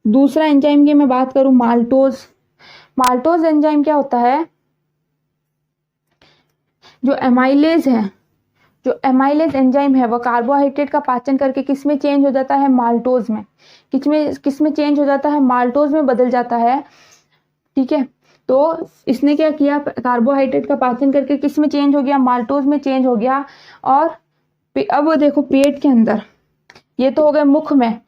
दूसरा एंजाइम की मैं बात करूं, माल्टोज एंजाइम क्या होता है? जो एमाइलेज एंजाइम है वो कार्बोहाइड्रेट का पाचन करके किसमें चेंज हो जाता है? माल्टोज में। किसमें चेंज हो जाता है? माल्टोज में बदल जाता है। ठीक है, तो इसने क्या किया? कार्बोहाइड्रेट का पाचन करके किसमें चेंज हो गया? माल्टोज में चेंज हो गया। और अब देखो पेट के अंदर, ये तो हो गए मुख में।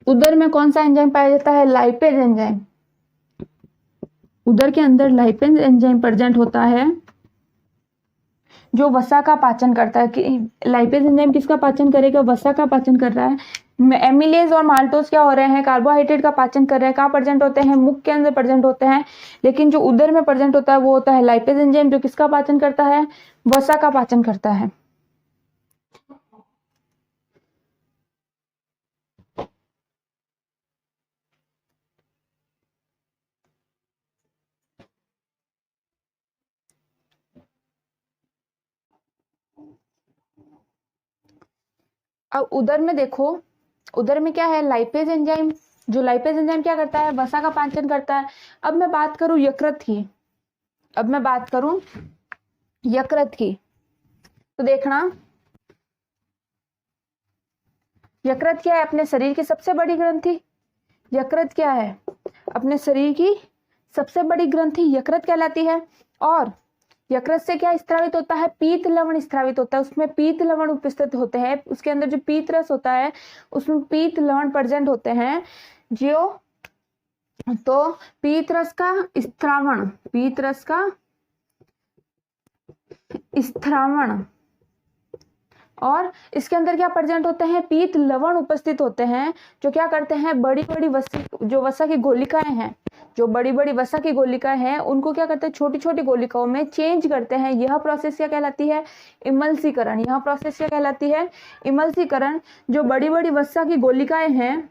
उदर में कौन सा एंजाइम पाया जाता है? Lipase enzyme. उदर के अंदर लाइपेज एंजाइम प्रेजेंट होता है, जो वसा का पाचन करता है। कि लाइपेज एंजाइम किसका पाचन करेगा? वसा का पाचन कर रहा है। एमिलेज और माल्टोज क्या हो रहे हैं? कार्बोहाइड्रेट का पाचन कर रहे हैं। कहाँ प्रेजेंट होते हैं? मुख के अंदर प्रेजेंट होते हैं। लेकिन जो उदर में प्रेजेंट होता है वो होता है लाइपेज एंजाइम, जो किसका पाचन करता है? वसा का पाचन करता है। अब उदर में देखो, उदर में क्या है? Lipase enzyme. जो लाइपेज एंजाइम क्या करता है? वसा का पाचन करता है। अब मैं बात करूं यकृत की, तो देखना, यकृत क्या है? अपने शरीर की सबसे बड़ी ग्रंथि। यकृत क्या है? अपने शरीर की सबसे बड़ी ग्रंथि यकृत कहलाती है। और यकृत से क्या स्त्रावित होता है? पीत लवण स्त्रावित होता है। उसमें पीत लवण उपस्थित होते हैं। उसके अंदर जो पीत रस होता है, उसमें पीत लवण प्रेजेंट होते हैं। तो पीत रस का स्त्रावण, और इसके अंदर क्या प्रेजेंट होते हैं? पीत लवण उपस्थित होते हैं, जो क्या करते हैं? बड़ी बड़ी वसा की गोलिकाएं हैं, जो बड़ी बड़ी वसा की गोलिकाएं हैं, उनको क्या करते हैं? छोटी छोटी गोलिकाओं में चेंज करते हैं। यह प्रोसेस क्या कहलाती है? इमल्सीकरण। यह प्रोसेस क्या कहलाती है? इमल्सीकरण। जो बड़ी बड़ी वसा की गोलिकाएं हैं,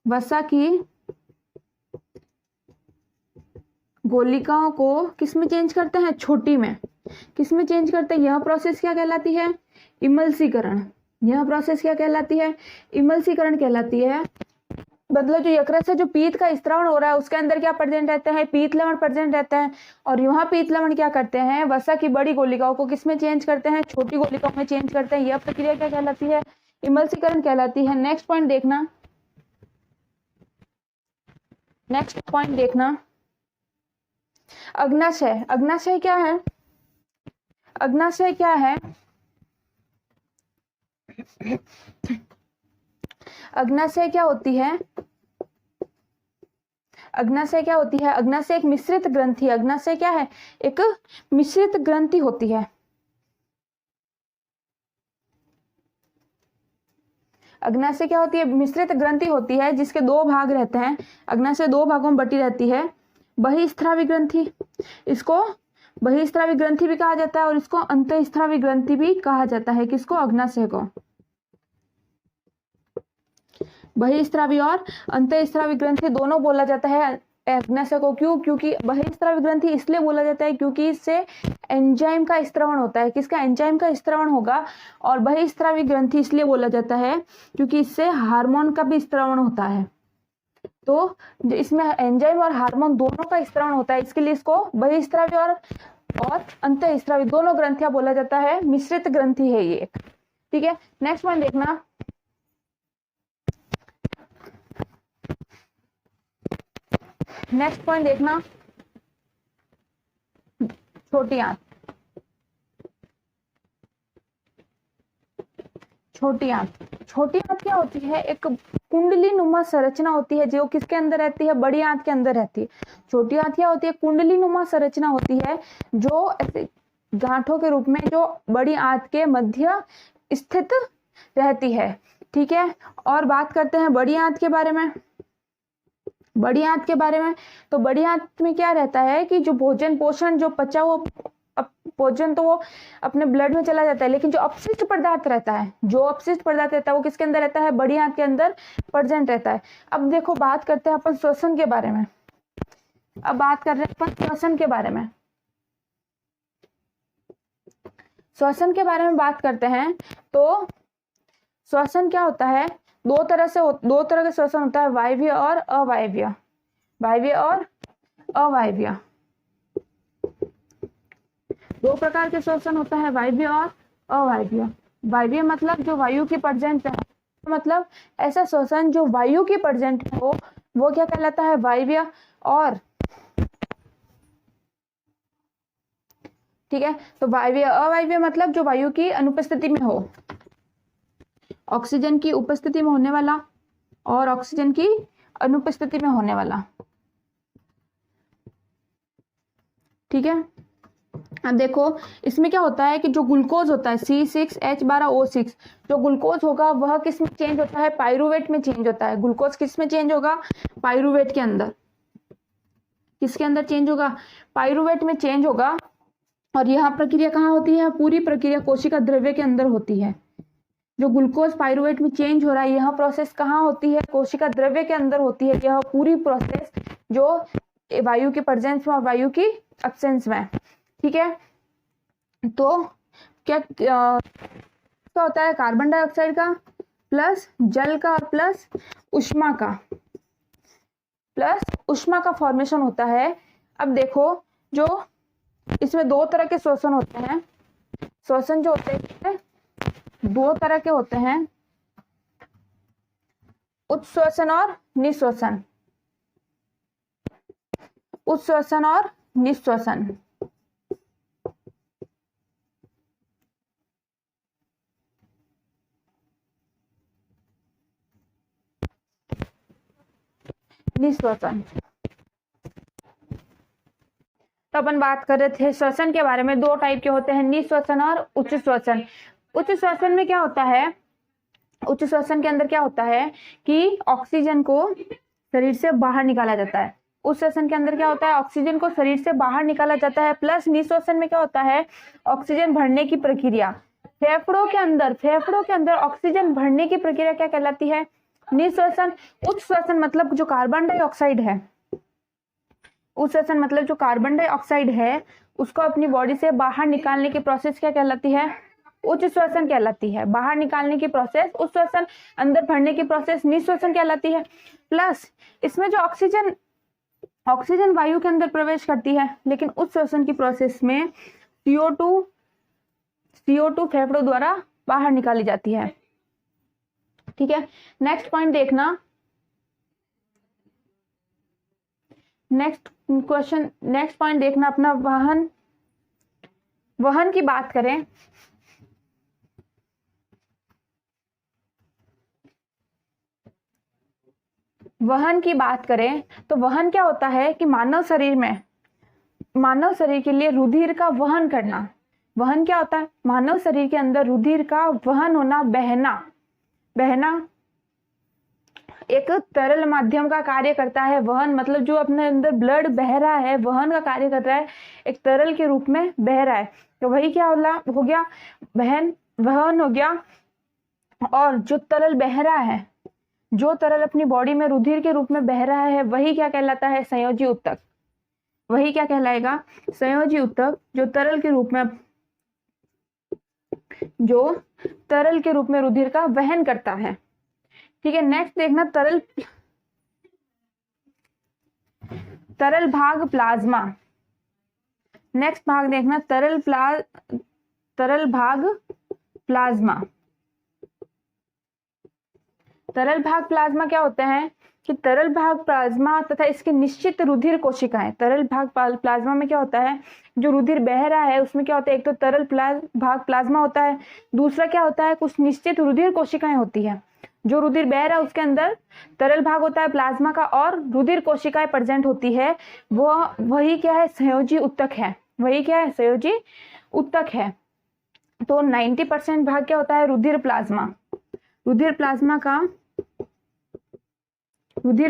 वसा की गोलिकाओं को किसमें चेंज करते हैं? छोटी में। किसमें चेंज करते हैं? यह प्रोसेस क्या कहलाती है? इमल्सीकरण। यह प्रोसेस क्या कहलाती है? इमल्सीकरण कहलाती है। मतलब जो यकृत से जो पीत का स्त्रावण हो रहा है, उसके अंदर क्या प्रेजेंट रहते हैं? पीत लवण प्रेजेंट रहते हैं। और यहाँ पीत लवण क्या करते हैं? वसा की बड़ी गोलिकाओं को किसमें चेंज करते हैं? छोटी गोलिकाओं में चेंज करते हैं। यह प्रक्रिया क्या कहलाती है? इमल्सीकरण कहलाती है। नेक्स्ट पॉइंट देखना, अग्नाशय। अग्नाशय क्या है? अग्नाशय क्या है? अग्नाशय क्या होती है? अग्नाशय एक मिश्रित ग्रंथि। अग्नाशय क्या है? एक मिश्रित ग्रंथि होती है। अग्नाशय क्या होती है? मिश्रित ग्रंथि होती है, जिसके दो भाग रहते हैं। अग्नाशय दो भागों में बटी रहती है। बहिस्रावी ग्रंथि, इसको बहिस्रावी ग्रंथि भी कहा जाता है, और इसको अंतःस्रावी ग्रंथि भी कहा जाता है। किसको? अग्नाशय को। बहिस्रावी और अंतःस्रावी ग्रंथि दोनों बोला जाता है। एग्नसक हो। क्यों? क्योंकि बहिस्रावी ग्रंथि इसलिए बोला जाता है क्योंकि इससे एंजाइम का स्त्रवण होता है। किसका? एंजाइम का स्त्रवण होगा। और बहिस्रावी ग्रंथि इसलिए बोला जाता है क्योंकि इससे हार्मोन का भी स्त्रवण होता है। तो इसमें एंजाइम और हार्मोन दोनों का स्त्रवण होता है, इसके लिए इसको बहिस्रावी और अंतःस्रावी दोनों ग्रंथियां बोला जाता है। मिश्रित ग्रंथि है ये। ठीक है, नेक्स्ट पॉइंट देखना। नेक्स्ट पॉइंट देखना, छोटी आंत। छोटी आंत, छोटी आंत क्या होती है? एक कुंडली नुमा संरचना होती है जो किसके अंदर रहती है? बड़ी आंत के अंदर रहती है। छोटी आंत क्या होती है? कुंडली नुमा संरचना होती है जो ऐसे गांठों के रूप में जो बड़ी आंत के मध्य स्थित रहती है। ठीक है, और बात करते हैं बड़ी आंत के बारे में। बड़ी आंत के बारे में, तो बड़ी आंत में क्या रहता है कि जो भोजन पोषण जो पचा हुआ भोजन तो वो अपने ब्लड में चला जाता है, लेकिन जो अपशिष्ट पदार्थ रहता है, जो अपशिष्ट पदार्थ रहता है वो किसके अंदर रहता है? बड़ी आंत के अंदर प्रेजेंट रहता है। अब देखो बात करते हैं अपन श्वसन के बारे में। अब बात कर रहे हैं अपन श्वसन के बारे में। श्वसन के बारे में बात करते हैं तो श्वसन क्या होता है? दो तरह का श्वसन होता है, वायवीय और अवायवीय। वायवीय और अवायवीय, दो प्रकार के श्वसन होता है, वायवीय और अवायवीय। वायवीय मतलब जो वायु की प्रेजेंट है, मतलब ऐसा श्वसन जो वायु की प्रेजेंट हो वो क्या कहलाता है? वायवीय। और ठीक है, तो वायवीय अवायवीय मतलब जो वायु की अनुपस्थिति में हो, ऑक्सीजन की उपस्थिति में होने वाला और ऑक्सीजन की अनुपस्थिति में होने वाला। ठीक है, अब देखो इसमें क्या होता है कि जो ग्लूकोज होता है C6H12O6, जो ग्लूकोज होगा वह किस में चेंज होता है? पाइरूवेट में चेंज होता है। ग्लूकोज किस में चेंज होगा? पाइरूवेट के अंदर। किसके अंदर चेंज होगा? पाइरूवेट में चेंज होगा। और यह प्रक्रिया कहाँ होती है? पूरी प्रक्रिया कोशिका द्रव्य के अंदर होती है। जो ग्लूकोज पाइरूवेट में चेंज हो रहा है, यह प्रोसेस कहाँ होती है? कोशिका द्रव्य के अंदर होती है। यह पूरी प्रोसेस जो वायु की प्रेजेंस में और वायु की एब्सेंस में। ठीक है, तो क्या होता है? कार्बन डाइऑक्साइड का प्लस जल का प्लस उष्मा का फॉर्मेशन होता है। अब देखो जो इसमें दो तरह के श्वसन होते हैं। श्वसन जो होते हैं दो तरह के होते हैं, उत्श्वसन और निश्वसन। उत्श्वसन और निश्वसन। निश्वसन, तो अपन बात कर रहे थे श्वसन के बारे में। दो टाइप के होते हैं, निश्वसन और उच्च श्वसन। उच्च श्वसन में क्या होता है? उच्च श्वसन के अंदर क्या होता है कि ऑक्सीजन को शरीर से बाहर निकाला जाता है। उच्च श्वसन के अंदर क्या होता है? ऑक्सीजन को शरीर से बाहर निकाला जाता है। प्लस निश्वसन में क्या होता है? ऑक्सीजन भरने की प्रक्रिया। फेफड़ों के अंदर ऑक्सीजन भरने की प्रक्रिया क्या कहलाती है? निश्वसन। उच्च श्वसन मतलब जो कार्बन डाइऑक्साइड है, उच्च श्वसन मतलब जो कार्बन डाइऑक्साइड है उसको अपनी बॉडी से बाहर निकालने की प्रोसेस क्या कहलाती है? उच्च श्वसन कहलाती है। बाहर निकालने की प्रोसेस उच्च श्वसन, अंदर भरने की प्रोसेस निश्वसन कहलाती है। प्लस इसमें जो ऑक्सीजन वायु के अंदर प्रवेश करती है, लेकिन उच्च श्वसन की प्रोसेस में CO2 फेफड़ों द्वारा बाहर निकाली जाती है। ठीक है, नेक्स्ट पॉइंट देखना। नेक्स्ट पॉइंट देखना अपना वहन की बात करें। वहन की बात करें तो वहन क्या होता है कि मानव शरीर के लिए रुधिर का वहन करना। वहन क्या होता है? मानव शरीर के अंदर रुधिर का वहन होना, बहना एक तरल माध्यम का कार्य करता है। वहन मतलब जो अपने अंदर ब्लड बह रहा है, वहन का कार्य कर रहा है, एक तरल के रूप में बह रहा है, तो वही क्या हो गया? वहन हो गया। और जो तरल बह रहा है, जो तरल अपनी बॉडी में रुधिर के रूप में बह रहा है वही क्या कहलाता है? संयोजी ऊतक। वही क्या कहलाएगा? संयोजी ऊतक, जो तरल के रूप में रुधिर का वहन करता है। ठीक है, नेक्स्ट देखना तरल भाग प्लाज्मा। नेक्स्ट भाग देखना तरल भाग प्लाज्मा। तरल भाग प्लाज्मा क्या होते हैं कि तरल भाग प्लाज्मा तथा इसकी निश्चित रुधिर कोशिकाएं। तरल भाग प्लाज्मा में क्या होता है? जो रुधिर बह रहा है उसमें क्या होता है? एक तो तरल भाग प्लाज्मा होता है, दूसरा क्या होता है? कुछ निश्चित रुधिर कोशिकाएं होती है। जो रुधिर बह रहा है उसके अंदर तरल भाग होता है प्लाज्मा का और रुधिर कोशिकाएं प्रेजेंट होती है। वही क्या है? संयोजी ऊतक है। वही क्या है? संयोजी ऊतक है। तो 90% भाग क्या होता है? रुधिर प्लाज्मा। रुधिर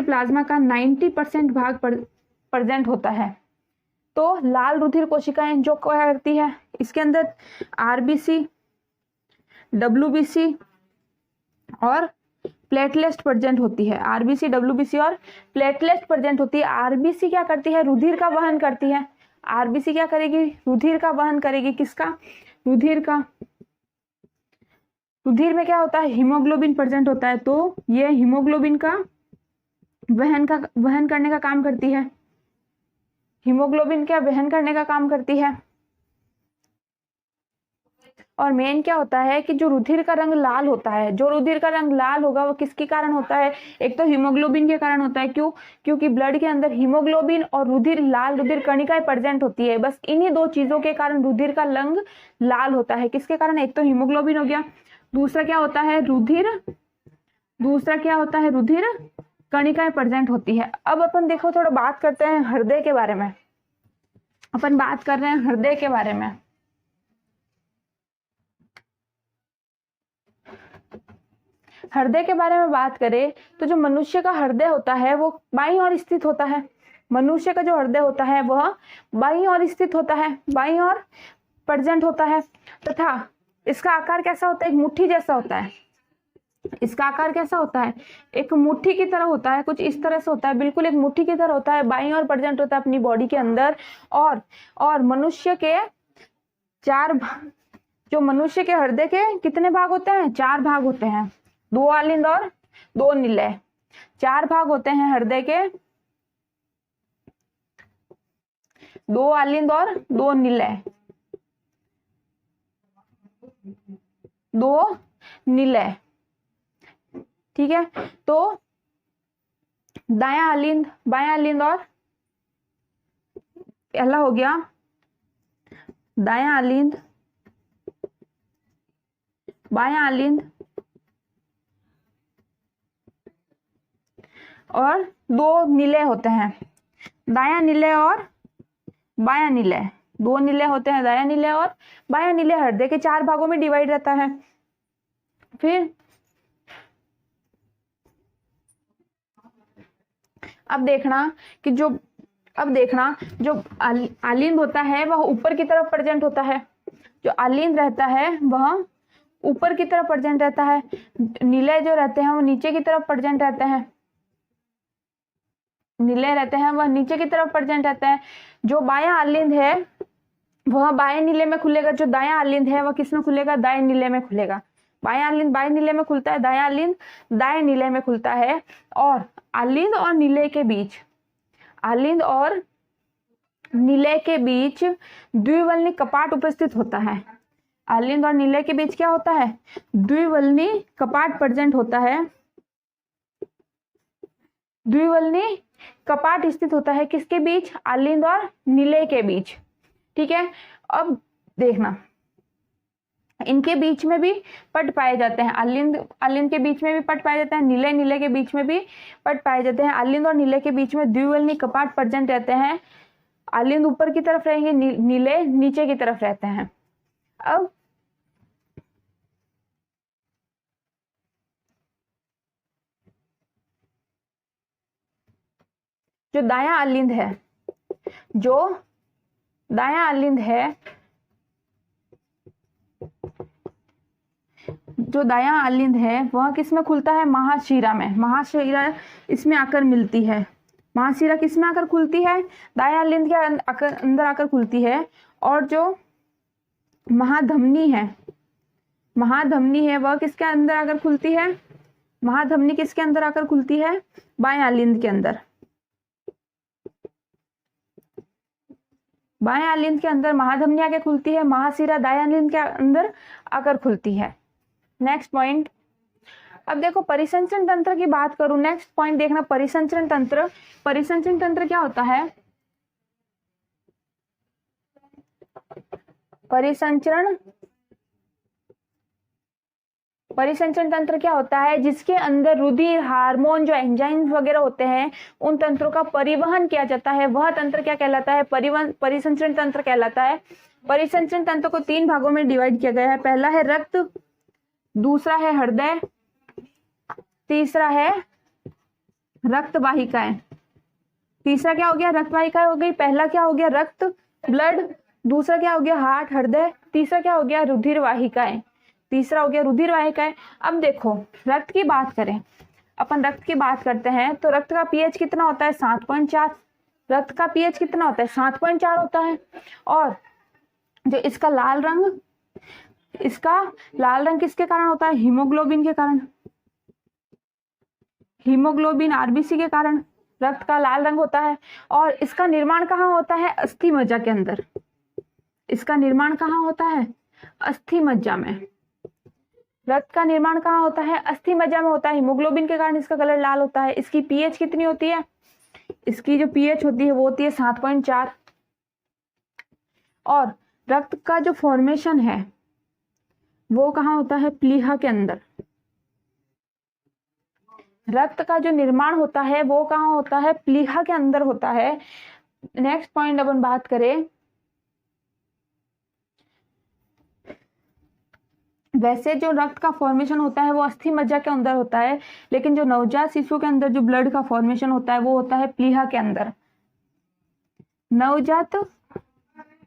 प्लाज्मा का 90% भाग प्रेजेंट होता है। तो लाल रुधिर कोशिकाएं जो क्या करती है? इसके अंदर आरबीसी, डब्ल्यूबीसी और प्लेटलेट्स प्रेजेंट होती है। आरबीसी, डब्ल्यूबीसी और प्लेटलेट्स प्रेजेंट होती है। आरबीसी क्या करती है? रुधिर का वहन करती है। आरबीसी क्या करेगी? रुधिर का वहन करेगी। किसका? रुधिर का। रुधिर में क्या होता है? हीमोग्लोबिन प्रेजेंट होता है, तो ये हीमोग्लोबिन का वहन करने का काम करती है। हीमोग्लोबिन क्या वहन करने का काम करती है। और मेन क्या होता है कि जो रुधिर का रंग लाल होता है, जो रुधिर का रंग लाल होगा वो किसके कारण होता है? एक तो हीमोग्लोबिन के कारण होता है। क्यों? क्योंकि ब्लड के अंदर हीमोग्लोबिन और रुधिर, लाल रुधिर कणिकाएं प्रेजेंट होती है। बस इन्हीं दो चीजों के कारण रुधिर का रंग लाल होता है। किसके कारण? एक तो हीमोग्लोबिन हो गया, दूसरा क्या होता है? रुधिर कणिकाएं प्रेजेंट होती है। अब अपन देखो थोड़ा बात करते हैं हृदय के बारे में। अपन बात कर रहे हैं हृदय के बारे में। हृदय के बारे में बात करें तो जो मनुष्य का हृदय होता है वो बाईं ओर स्थित होता है। मनुष्य का जो हृदय होता है वह बाईं ओर स्थित होता है, बाईं ओर प्रेजेंट होता है। तथा इसका आकार कैसा होता है? एक मुट्ठी जैसा होता है। इसका आकार कैसा होता है? एक मुट्ठी की तरह होता है, कुछ इस तरह से होता है, बिल्कुल एक मुट्ठी की तरह होता है, बाईं ओर प्रेजेंट होता है अपनी बॉडी के अंदर। और मनुष्य के जो मनुष्य के हृदय के कितने भाग होते हैं? 4 भाग होते हैं, 2 आलिंद और 2 निलय। 4 भाग होते हैं हृदय के, 2 आलिंद और 2 निलय, 2 निलय। ठीक है, तो दायां आलिंद, बायां आलिंद और पहला हो गया दायां आलिंद, बायां आलिंद और 2 निलय होते हैं, दायां निलय और बायां निलय। 2 निलय होते हैं, दायां निलय और बायां निलय। हृदय के 4 भागों में डिवाइड रहता है। फिर अब देखना जो आलिंद होता है वह ऊपर की तरफ प्रेजेंट होता है। जो आलिंद रहता है वह ऊपर की तरफ प्रेजेंट रहता है। निलय जो रहते हैं वो नीचे की तरफ प्रेजेंट रहते हैं। निलय रहते हैं वह नीचे की तरफ प्रेजेंट रहते हैं। जो बायां आलिंद है वह बाएं निलय में खुलेगा। जो दायां आलिंद है वह किस में खुलेगा? दाएं निलय में खुलेगा। बायां आलिंद बाएं निलय में खुलता है, दायां आलिंद दाएं निलय में खुलता है। और आलिंद और निलय के बीच द्विवल्नी कपाट उपस्थित होता है। आलिंद और निलय के बीच क्या होता है? द्विवल्नी कपाट प्रेजेंट होता है। द्विवल्नी कपाट स्थित होता है किसके बीच? आलिंद और निलय के बीच। ठीक है, अब देखना इनके बीच में भी पट पाए जाते हैं। आलिंद के बीच में भी पट पाए जाते हैं, निलय के बीच में भी पट पाए जाते हैं। आलिंद और निलय के बीच में द्विवल्नी कपाट प्रेजेंट रहते हैं। आलिंद ऊपर की तरफ रहेंगे, निलय नीचे की तरफ रहते हैं। अब जो दायां आलिंद है जो दायां आलिंद है वह किस में खुलता है? महाशिरा में। महाशिरा इसमें आकर मिलती है। महाशिरा किस में आकर खुलती है? दायां आलिंद के अंदर आकर खुलती है। और जो महाधमनी है वह किसके अंदर आकर खुलती है? महाधमनी किसके अंदर आकर खुलती है? बाएं आलिंद के अंदर। बाएं आलिंद के अंदर महाधमनी आके खुलती है, महाशिरा दाएं आलिंद के अंदर आकर खुलती है। नेक्स्ट पॉइंट, अब देखो परिसंचरण तंत्र की बात करूं, नेक्स्ट पॉइंट देखना परिसंचरण तंत्र। परिसंचरण तंत्र क्या होता है? परिसंचरण तंत्र क्या होता है? जिसके अंदर रुधिर, हार्मोन, जो एंजाइम्स वगैरह होते हैं, उन तंत्रों का परिवहन किया जाता है, वह तंत्र क्या कहलाता है? परिसंचरण तंत्र कहलाता है। परिसंचरण तंत्र को 3 भागों में डिवाइड किया गया है। पहला है रक्त, दूसरा है हृदय, तीसरा है रक्त वाहिकाएं। तीसरा क्या हो गया? रक्त वाहिकाएं हो गई। पहला क्या हो गया? रक्त, ब्लड। दूसरा क्या हो गया? हार्ट, हृदय। तीसरा क्या हो गया? रुधिर वाहिकाएं। तीसरा हो गया रुधिर वाहिकाएं। अब देखो रक्त की बात करें, अपन रक्त की बात करते हैं तो रक्त का पीएच कितना होता है? 7.4। रक्त का पीएच कितना होता है? 7.4 होता है। और जो इसका लाल रंग किसके कारण होता है? हीमोग्लोबिन के कारण। हीमोग्लोबिन, आरबीसी के कारण रक्त का लाल रंग होता है। और इसका निर्माण कहाँ होता है? अस्थि मज्जा के अंदर। इसका निर्माण कहाँ होता है? अस्थि मज्जा में। रक्त का निर्माण कहाँ होता है? अस्थि मज्जा में होता है। हीमोग्लोबिन के कारण इसका कलर लाल होता है। इसकी पीएच कितनी होती है? इसकी जो पीएच होती है वो होती है 7.4। और रक्त का जो फॉर्मेशन है वो कहाँ होता है? प्लीहा के अंदर। रक्त का जो निर्माण होता है वो कहाँ होता है? प्लीहा के अंदर होता है। नेक्स्ट पॉइंट अपन बात करें, वैसे जो रक्त का फॉर्मेशन होता है वो अस्थि मज्जा के अंदर होता है, लेकिन जो नवजात शिशु के अंदर जो ब्लड का फॉर्मेशन होता है वो होता है प्लीहा के अंदर।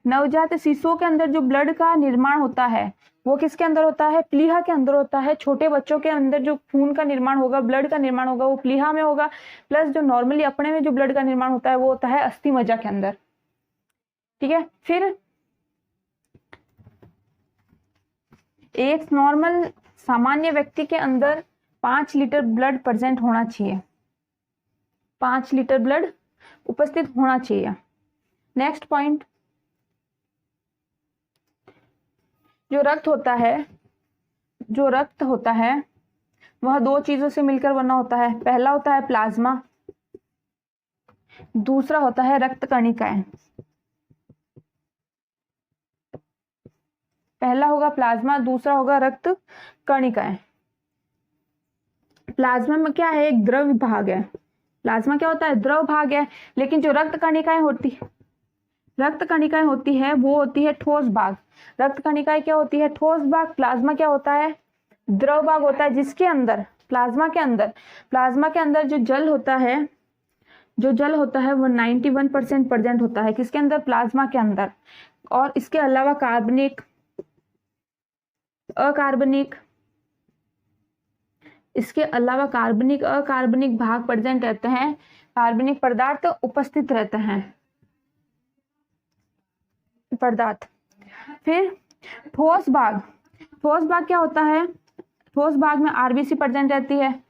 नवजात शिशुओं के अंदर जो ब्लड का निर्माण होता है वो किसके अंदर होता है? प्लीहा के अंदर होता है। छोटे बच्चों के अंदर जो खून का निर्माण होगा, ब्लड का निर्माण होगा, वो प्लीहा में होगा। प्लस जो नॉर्मली अपने में जो ब्लड का निर्माण होता है वो होता है अस्थि मज्जा के अंदर। ठीक है। फिर एक नॉर्मल सामान्य व्यक्ति के अंदर 5 लीटर ब्लड प्रेजेंट होना चाहिए। 5 लीटर ब्लड उपस्थित होना चाहिए। नेक्स्ट पॉइंट, जो रक्त होता है वह 2 चीजों से मिलकर बना होता है। पहला होता है प्लाज्मा, दूसरा होता है रक्त कणिकाएं। पहला होगा प्लाज्मा, दूसरा होगा रक्त कणिकाएं। प्लाज्मा में क्या है? एक द्रव भाग है। प्लाज्मा क्या होता है? द्रव भाग है। लेकिन जो रक्त कणिकाएं होती है वो होती है ठोस भाग। रक्त कणिकाएं क्या होती है? ठोस भाग। प्लाज्मा क्या होता है? द्रव भाग होता है, जिसके अंदर प्लाज्मा के अंदर जो जल होता है वो 91% प्रेजेंट होता है। किसके अंदर? प्लाज्मा के अंदर। और इसके अलावा कार्बनिक, अकार्बनिक, अकार्बनिक भाग प्रेजेंट रहते हैं। कार्बनिक पदार्थ उपस्थित रहते हैं। फिर ठोस भाग क्या होता है? ठोस भाग में आरबीसी प्रेजेंट रहती है,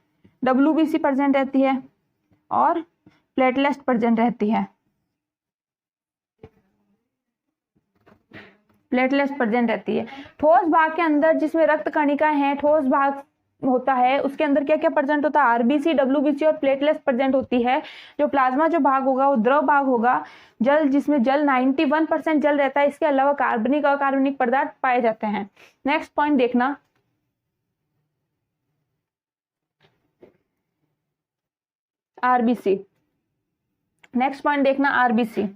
डब्ल्यूबीसी प्रेजेंट रहती है और प्लेटलेट प्रेजेंट रहती है। ठोस भाग के अंदर जिसमें रक्त कणिकाएं हैं, ठोस भाग होता है, उसके अंदर क्या क्या प्रेजेंट होता है? आरबीसी, डब्ल्यूबीसी और प्लेटलेट्स प्रेजेंट होती है। जो प्लाज्मा जो भाग होगा वो द्रव भाग होगा, जिसमें जल 91% जल रहता है। इसके अलावा कार्बनिक, अकार्बनिक पदार्थ पाए जाते हैं। नेक्स्ट पॉइंट देखना, आरबीसी। नेक्स्ट पॉइंट देखना आरबीसी।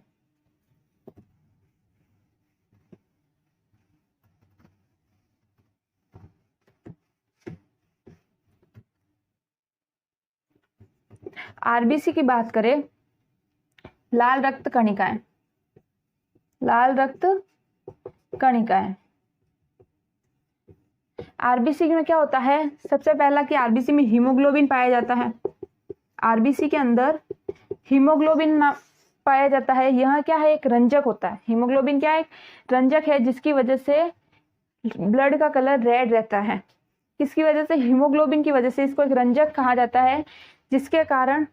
आरबीसी की बात करें, लाल रक्त कणिकाएं। आरबीसी में क्या होता है, सबसे पहला कि आरबीसी में हीमोग्लोबिन पाया जाता है। आरबीसी के अंदर हीमोग्लोबिन पाया जाता है। यह क्या है, एक रंजक होता है। हीमोग्लोबिन क्या है, एक रंजक है, जिसकी वजह से ब्लड का कलर रेड रहता है। किसकी वजह से, हीमोग्लोबिन की वजह से इसको एक रंजक कहा जाता है, जिसके कारण,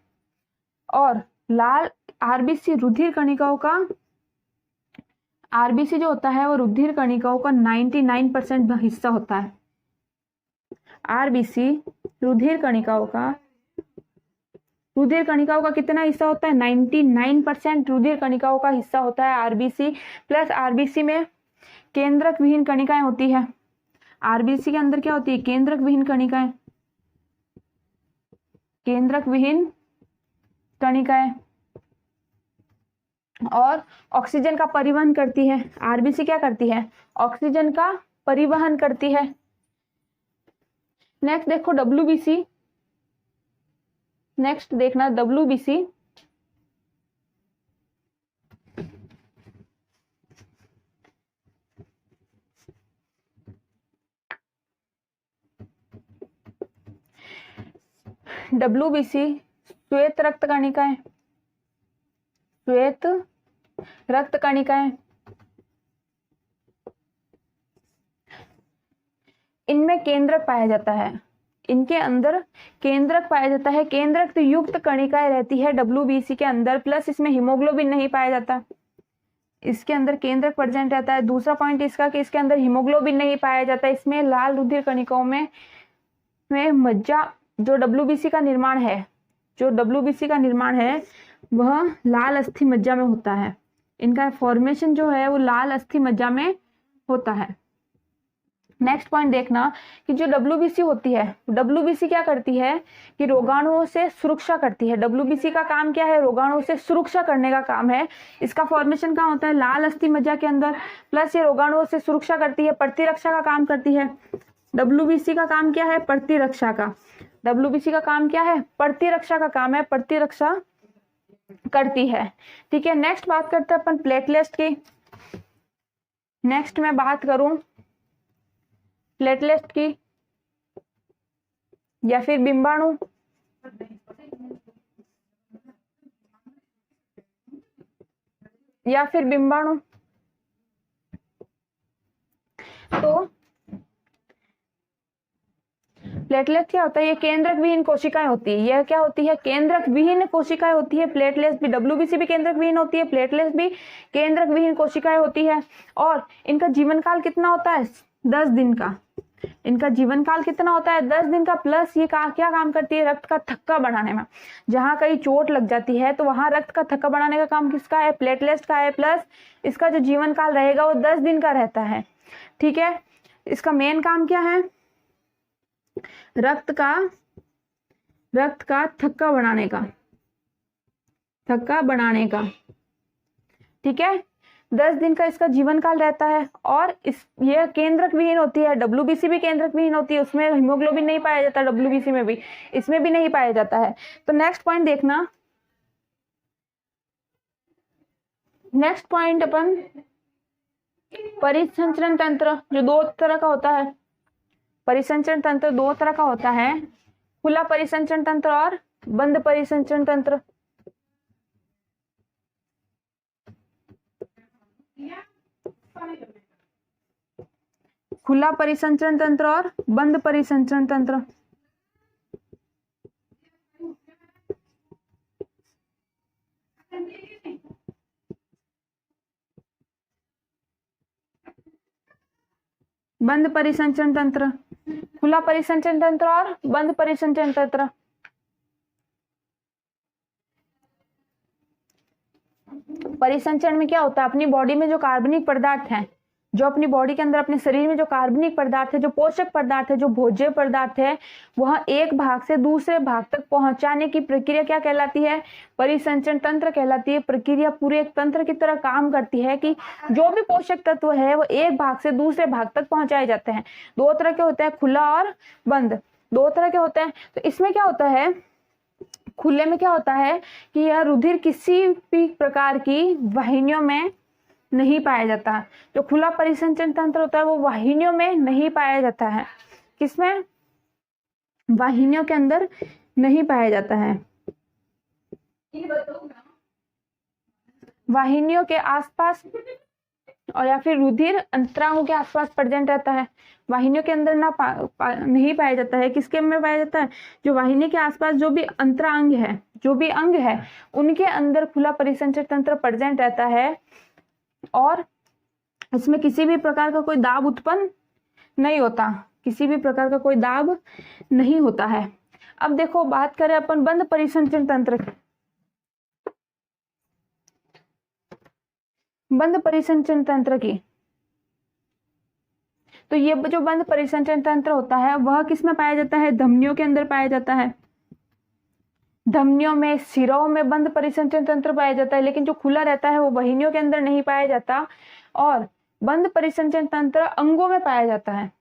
और लाल आरबीसी रुधिर कणिकाओं का, आरबीसी जो होता है वो रुधिर कणिकाओं का 99% हिस्सा होता है। आरबीसी रुधिर कणिकाओं का कितना हिस्सा होता है, 99% रुधिर कणिकाओं का हिस्सा होता है आरबीसी। प्लस आरबीसी में केंद्रक विहीन कणिकाएं होती है। आरबीसी के अंदर क्या होती है, केंद्रक विहीन कणिकाएं, केंद्रक विहीन कणिकाएं, और ऑक्सीजन का परिवहन करती है। आरबीसी क्या करती है, ऑक्सीजन का परिवहन करती है। नेक्स्ट देखो डब्ल्यूबीसी, नेक्स्ट देखना डब्ल्यूबीसी। डब्ल्यूबीसी श्वेत रक्त कणिकाएं, श्वेत रक्त कणिकाएं, इनमें केंद्रक पाया जाता है। इनके अंदर केंद्रक पाया जाता है, केंद्रक युक्त कणिकाएं रहती है डब्ल्यूबीसी के अंदर। प्लस इसमें हीमोग्लोबिन नहीं पाया जाता, इसके अंदर केंद्रक प्रेजेंट रहता है। दूसरा पॉइंट इसका कि इसके अंदर हीमोग्लोबिन नहीं पाया जाता। इसमें लाल रुधिर कणिकाओं में मज्जा, जो डब्ल्यूबीसी का निर्माण है, जो डब्ल्यूबीसी का निर्माण है वह लाल अस्थि मज्जा में होता है। इनका फॉर्मेशन जो है वो लाल अस्थि मज्जा में होता है। नेक्स्ट पॉइंट देखना कि जो डब्ल्यूबीसी होती है, डब्ल्यूबीसी क्या करती है कि रोगाणुओं से सुरक्षा करती है। डब्ल्यूबीसी का काम क्या है, रोगाणुओं से सुरक्षा करने का काम है। इसका फॉर्मेशन कहाँ होता है, लाल अस्थि मज्जा के अंदर। प्लस ये रोगाणुओं से सुरक्षा करती है, प्रतिरक्षा का काम करती है। डब्ल्यूबीसी का काम क्या है, प्रतिरक्षा का। डब्ल्यूबीसी का काम क्या है, प्रतिरक्षा का काम है, प्रतिरक्षा करती है। ठीक है, नेक्स्ट बात करते हैं अपन प्लेटलेट्स की। नेक्स्ट मैं बात करूं प्लेटलेट्स की या फिर बिंबाणु, या फिर बिंबाणु, तो प्लेटलेट क्या होता है, ये केंद्रक विहीन कोशिकाएं होती है। यह क्या होती है, केंद्रक विहीन कोशिकाएं होती है। प्लेटलेट्स भी, डब्ल्यूबीसी भी केंद्रक विहीन होती है, प्लेटलेट्स भी केंद्रक विहीन कोशिकाएं होती है। और इनका जीवन काल कितना होता है, 10 दिन का। इनका जीवन काल कितना होता है, 10 दिन का। प्लस ये क्या काम करती है, रक्त का थक्का बढ़ाने में। जहां कहीं चोट लग जाती है तो वहां रक्त का थक्का बढ़ाने का काम किसका है, प्लेटलेट्स का है। प्लस इसका जो जीवन काल रहेगा वो 10 दिन का रहता है। ठीक है, इसका मेन काम क्या है, रक्त का थक्का बढ़ाने का, थक्का बढ़ाने का। ठीक है, 10 दिन का इसका जीवन काल रहता है। और यह केंद्रक विहीन होती है। डब्ल्यूबीसी भी केंद्रक विहीन होती है, उसमें हीमोग्लोबिन नहीं पाया जाता, डब्ल्यूबीसी में भी, इसमें भी नहीं पाया जाता है। तो नेक्स्ट पॉइंट देखना, नेक्स्ट पॉइंट अपन परिसंचरण तंत्र, जो 2 तरह का होता है। परिसंचरण तंत्र 2 तरह का होता है, खुला परिसंचरण तंत्र और बंद परिसंचरण तंत्र। खुला परिसंचरण तंत्र और बंद परिसंचरण तंत्र। बंद परिसंचरण तंत्र, खुला परिसंचरण तंत्र और बंद परिसंचरण तंत्र। परिसंचरण में क्या होता है, अपनी बॉडी में जो कार्बनिक पदार्थ हैं, जो अपनी बॉडी के अंदर, अपने शरीर में जो कार्बनिक पदार्थ है, जो पोषक पदार्थ है, जो भोज्य पदार्थ है, वह एक भाग से दूसरे भाग तक पहुंचाने की प्रक्रिया क्या कहलाती है, परिसंचरण तंत्र कहलाती है। प्रक्रिया पूरे एक तंत्र की तरह काम करती है कि जो भी पोषक तत्व है वो एक भाग से दूसरे भाग तक पहुंचाए जाते हैं। 2 तरह के होते हैं, खुला और बंद, 2 तरह के होते हैं। तो इसमें क्या होता है, खुले में क्या होता है कि यह रुधिर किसी भी प्रकार की वाहिनियों में नहीं पाया जाता। जो खुला परिसंचरण तंत्र होता है वो वाहिनियों में नहीं पाया जाता है। किसमें? वाहिनियों के अंदर नहीं पाया जाता है। वाहिनियों के आसपास और या फिर रुधिर अंतरांगों के आसपास प्रेजेंट रहता है। वाहिनियों के अंदर नहीं पाया जाता है। किसके में पाया जाता है? जो वाहिनी के आसपास जो भी अंतरांग है, जो भी अंग है, उनके अंदर खुला परिसंचय तंत्र प्रेजेंट रहता है और इसमें किसी भी प्रकार का कोई दाब उत्पन्न नहीं होता, किसी भी प्रकार का कोई दाब नहीं होता है। अब देखो बात करें अपन बंद परिसंचरण तंत्र की। बंद परिसंचरण तंत्र की, तो ये जो बंद परिसंचरण तंत्र होता है वह किसमें पाया जाता है? धमनियों के अंदर पाया जाता है। धमनियों में, सिरों में बंद परिसंचरण तंत्र पाया जाता है, लेकिन जो खुला रहता है वो वाहिनियों के अंदर नहीं पाया जाता। और बंद परिसंचरण तंत्र अंगों में पाया जाता है।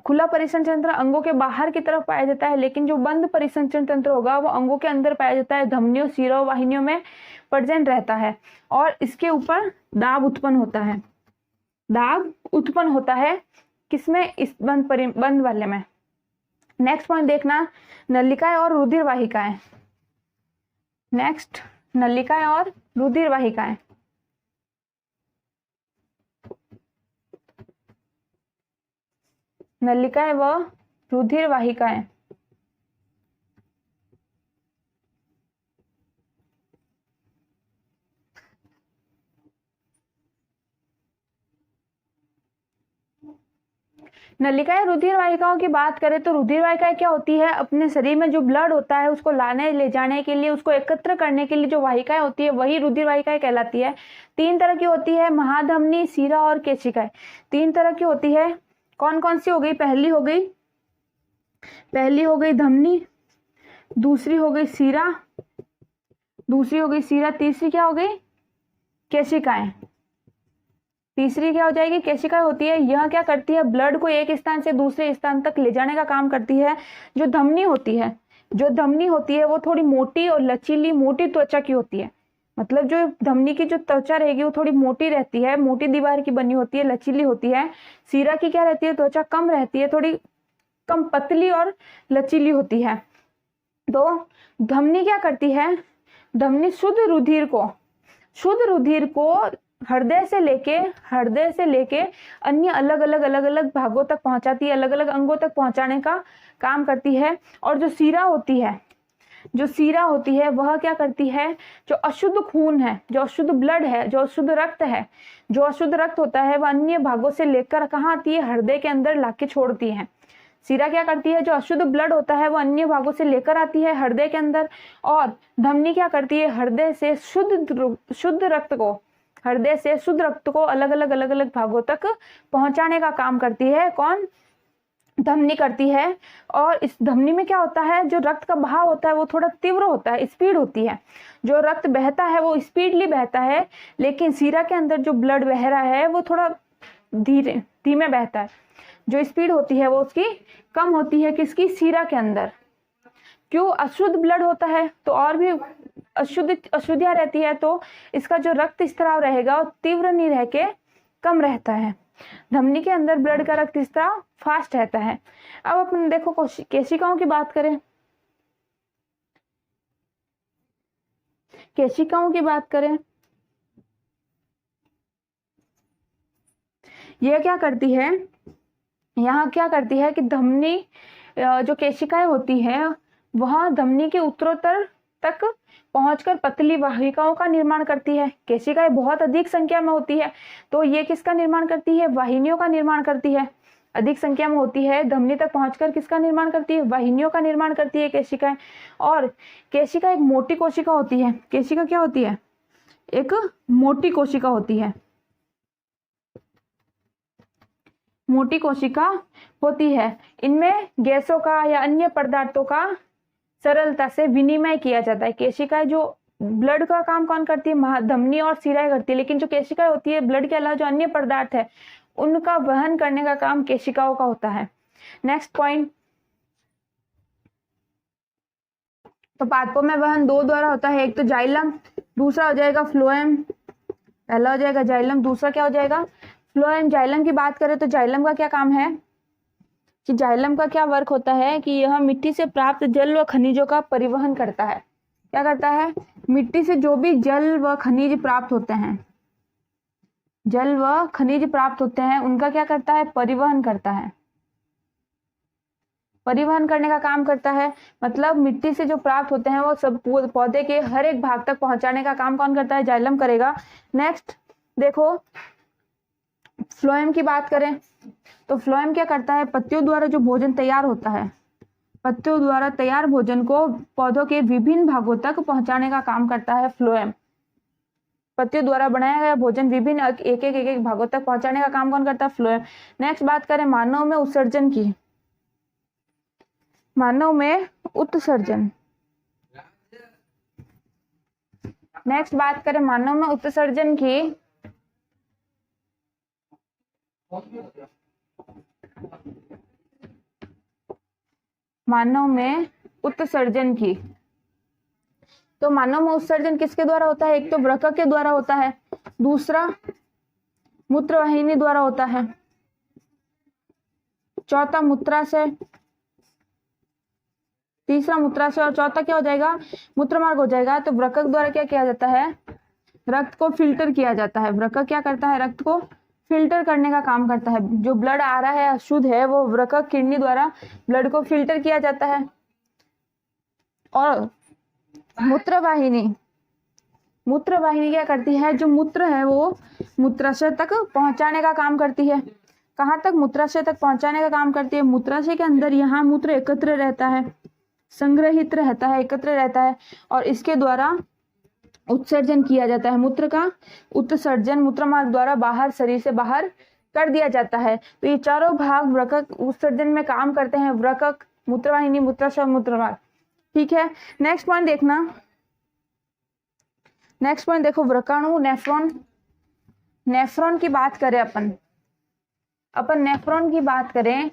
खुला परिसंचरण तंत्र अंगों के बाहर की तरफ पाया जाता है, लेकिन जो बंद परिसंचरण तंत्र होगा वो अंगों के अंदर पाया जाता है, धमनियों, सिरों, वाहिनियों में प्रेजेंट रहता है और इसके ऊपर दाब उत्पन्न होता है। दाब उत्पन्न होता है किसमें? इस बंद वाले में। नेक्स्ट पॉइंट देखना, नलिकाएं और रुधिर वाहिकाएं। नेक्स्ट, नलिकाएं और रुधिर वाहिकाएं। नलिकाएं व रुधिर वाहिकाएं। नलिकाएं रुधिर वाहिकाओं की बात करें तो रुधिर वाहिकाएं क्या होती है? अपने शरीर में जो ब्लड होता है उसको लाने ले जाने के लिए, उसको एकत्र करने के लिए जो वाहिकाएं होती है वही रुधिर वाहिकाएं कहलाती है। 3 तरह की होती है, महाधमनी, शिरा और केशिकाएं। 3 तरह की होती है। कौन कौन सी हो गई? पहली हो गई धमनी, दूसरी हो गई शिरा, तीसरी क्या हो गई? केशिकाएं। तीसरी क्या हो जाएगी? केशिकाएं होती है। यह क्या करती है? ब्लड को एक स्थान से दूसरे स्थान तक ले जाने का काम करती है। जो धमनी होती है वो थोड़ी मोटी और लचीली, मोटी त्वचा की होती है। मतलब जो धमनी की जो त्वचा रहेगी वो थोड़ी मोटी रहती है, मोटी दीवार की बनी होती है, लचीली होती है। शिरा की क्या रहती है? त्वचा कम रहती है, थोड़ी कम पतली और लचीली होती है। तो धमनी क्या करती है? धमनी शुद्ध रुधिर को हृदय से लेके अन्य अलग अलग भागों तक पहुंचाती है, अलग अलग अंगों तक पहुंचाने का काम करती है। और जो शिरा होती है वह क्या करती है? जो अशुद्ध खून है, जो अशुद्ध ब्लड है, जो अशुद्ध रक्त होता है वह अन्य भागों से लेकर कहाँ आती है? हृदय के अंदर लाके छोड़ती है। शिरा क्या करती है? जो अशुद्ध ब्लड होता है वह अन्य भागों से लेकर आती है हृदय के अंदर। और धमनी क्या करती है? हृदय से शुद्ध रक्त को अलग अलग भागों तक पहुंचाने का काम करती है। कौन? धमनी करती है। और इस धमनी में क्या होता है? जो रक्त का बहाव होता है वो थोड़ा तीव्र होता है, स्पीड होती है। जो रक्त बहता है वो स्पीडली बहता है, लेकिन शिरा के अंदर जो ब्लड बह रहा है वो थोड़ा धीमे बहता है। जो स्पीड होती है वो उसकी कम होती है। किसकी? शिरा के अंदर। क्यों? अशुद्ध ब्लड होता है तो और भी अशुद्धियां रहती है, तो इसका जो रक्त स्त्राव रहेगा वो तीव्र नहीं रह के कम रहता है। धमनी के अंदर ब्लड का रक्त स्त्राव फास्ट रहता है। अब अपन देखो केशिकाओं की बात करें। यह क्या करती है? यहाँ क्या करती है कि धमनी जो केशिकाएं होती है वह धमनी के उत्तरोत्तर तक पहुंचकर पतली वाहिकाओं का निर्माण करती है। केशिकाएं बहुत अधिक संख्या में होती है, तो ये किसका निर्माण करती है? वाहिनियों का निर्माण करती है। अधिक संख्या में होती है, धमनी तक पहुंचकर किसका निर्माण करती है? वाहिनियों का निर्माण करती है केशिकाएं। और केशिका एक मोटी कोशिका होती है। केशिका क्या होती है? एक मोटी कोशिका होती है। मोटी कोशिका होती है। इनमें गैसों का या अन्य पदार्थों का सरलता से विनिमय किया जाता है। केशिकाएं जो ब्लड का काम कौन करती है? धमनी और शिराएं करती है, लेकिन जो केशिकाएं होती है ब्लड के अलावा जो अन्य पदार्थ है उनका वहन करने का काम केशिकाओं का होता है। नेक्स्ट पॉइंट, तो पादपों में वहन 2 द्वारा होता है। एक तो जाइलम, दूसरा हो जाएगा फ्लोएम। पहला हो जाएगा जाइलम, दूसरा क्या हो जाएगा? फ्लोएम। जाइलम की बात करें तो जाइलम का क्या काम है? कि जाइलम का क्या वर्क होता है कि यह मिट्टी से प्राप्त जल व खनिजों का परिवहन करता है। क्या करता है? मिट्टी से जो भी जल व खनिज प्राप्त होते हैं, जल व खनिज प्राप्त होते हैं, उनका क्या करता है? परिवहन करता है। परिवहन करने का काम करता है, मतलब मिट्टी से जो प्राप्त होते हैं वो सब पौधे के हर एक भाग तक पहुंचाने का काम कौन करता है? जाइलम करेगा। नेक्स्ट देखो, फ्लोएम की बात करें तो फ्लोएम क्या करता है? पत्तियों द्वारा जो भोजन तैयार होता है, पत्तियों द्वारा तैयार भोजन को पौधों के विभिन्न भागों तक पहुंचाने का काम करता है फ्लोएम। पत्तियों द्वारा बनाया गया भोजन विभिन्न एक एक भागों तक पहुंचाने का काम कौन करता है? फ्लोएम। नेक्स्ट बात करें मानव में उत्सर्जन की, मानव में उत्सर्जन। नेक्स्ट बात करें मानव में उत्सर्जन की, मानव में उत्सर्जन की, तो मानव में उत्सर्जन किसके द्वारा होता है? एक तो वृक्क के द्वारा होता है, दूसरा मूत्रवाहिनी द्वारा होता है, चौथा मूत्राशय, तीसरा मूत्राशय और चौथा क्या हो जाएगा? मूत्रमार्ग हो जाएगा। तो वृक्क द्वारा क्या किया जाता है? रक्त को फिल्टर किया जाता है। वृक्क क्या करता है? रक्त को फिल्टर करने का काम करता है। जो ब्लड आ रहा है अशुद्ध है वो वृक्क किडनी द्वारा ब्लड को फिल्टर किया जाता है। और मूत्रवाहिनी, मूत्रवाहिनी क्या करती है? जो मूत्र है वो मूत्राशय तक पहुंचाने का काम करती है। कहाँ तक? मूत्राशय तक पहुंचाने का काम करती है। मूत्राशय के अंदर यहाँ मूत्र एकत्र रहता है, संग्रहित रहता है, एकत्र रहता है, और इसके द्वारा उत्सर्जन किया जाता है। मूत्र का उत्सर्जन मूत्रमार्ग द्वारा बाहर, शरीर से बाहर कर दिया जाता है। तो ये चारों भाग वृक्क उत्सर्जन में काम करते हैं, वृक्क, मूत्रवाहिनी, मूत्राशय, मूत्रमार्ग। ठीक है, नेक्स्ट पॉइंट देखना। नेक्स्ट पॉइंट देखो, वृक्काणु, नेफ्रॉन। नेफ्रॉन की बात करें अपन नेफ्रॉन की बात करें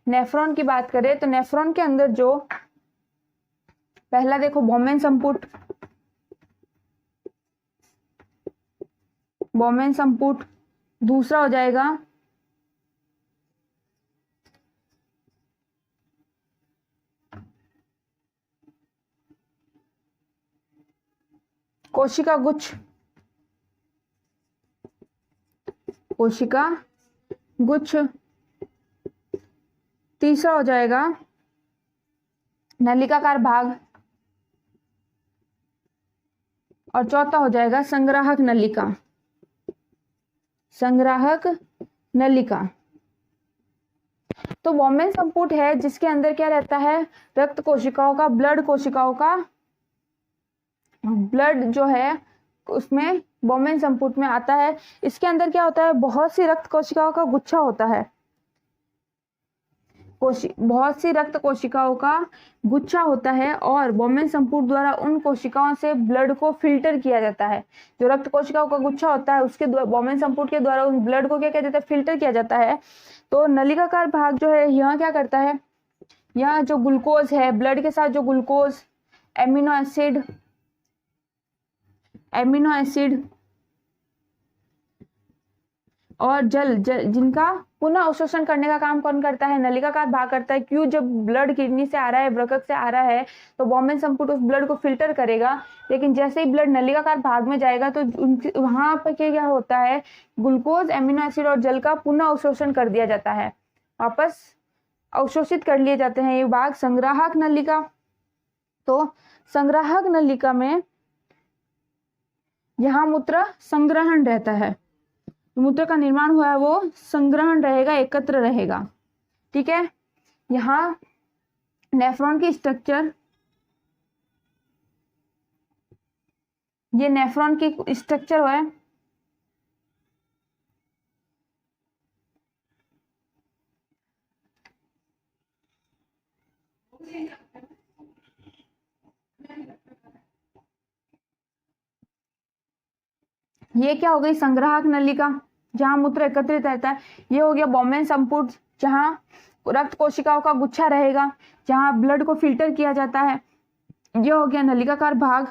नेफ्रॉन की बात करें तो नेफ्रॉन के अंदर जो पहला देखो बोमेन संपुट, बोमेन संपुट, दूसरा हो जाएगा कोशिका गुच्छ, कोशिका गुच्छ, तीसरा हो जाएगा नलिकाकार भाग, और चौथा हो जाएगा संग्राहक नलिका, संग्राहक नलिका। तो बोमेन संपुट है जिसके अंदर क्या रहता है? रक्त कोशिकाओं का, ब्लड कोशिकाओं का, ब्लड जो है उसमें बोमेन संपुट में आता है। इसके अंदर क्या होता है? बहुत सी रक्त कोशिकाओं का गुच्छा होता है, बहुत सी रक्त कोशिकाओं का गुच्छा होता है, और बोमेन संपुट द्वारा उन कोशिकाओं से ब्लड को फिल्टर किया जाता है। जो रक्त कोशिकाओं का गुच्छा होता है उसके बोमेन संपुट के द्वारा उन ब्लड को क्या किया जाता है? फिल्टर किया जाता है। तो नलिकाकार भाग जो है यहाँ क्या करता है? यहाँ जो ग्लूकोज है, ब्लड के साथ जो ग्लूकोज, एमिनो एसिड और जल जिनका पुनः अवशोषण करने का काम कौन करता है? नलिकाकार भाग करता है। क्यों? जब ब्लड किडनी से आ रहा है, वृक्क से आ रहा है, तो बोमेन संपुट उस ब्लड को फिल्टर करेगा, लेकिन जैसे ही ब्लड नलिकाकार भाग में जाएगा तो वहां पर क्या होता है? ग्लूकोज, एमिनो एसिड और जल का पुनः अवशोषण कर दिया जाता है, वापस अवशोषित कर लिए जाते हैं ये भाग संग्राहक नलिका। तो संग्राहक नलिका में यहाँ मूत्र संग्रहण रहता है, मूत्र का निर्माण हुआ है वो संग्रहण रहेगा, एकत्र रहेगा। ठीक है, यहाँ नेफ्रॉन की स्ट्रक्चर, ये नेफ्रॉन की स्ट्रक्चर है। ये क्या हो गई? संग्राहक नलिका जहां मूत्र एकत्रित रहता है। ये हो गया बोमेन संपुट जहां रक्त कोशिकाओं का गुच्छा रहेगा, जहां ब्लड को फिल्टर किया जाता है। ये हो गया नलिकाकार भाग,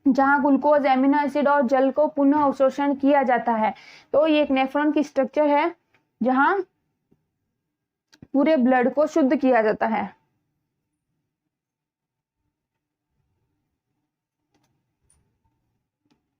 जहां ग्लूकोज, एमिनो एसिड और जल को पुनः अवशोषण किया जाता है। तो ये एक नेफ्रॉन की स्ट्रक्चर है जहां पूरे ब्लड को शुद्ध किया जाता है।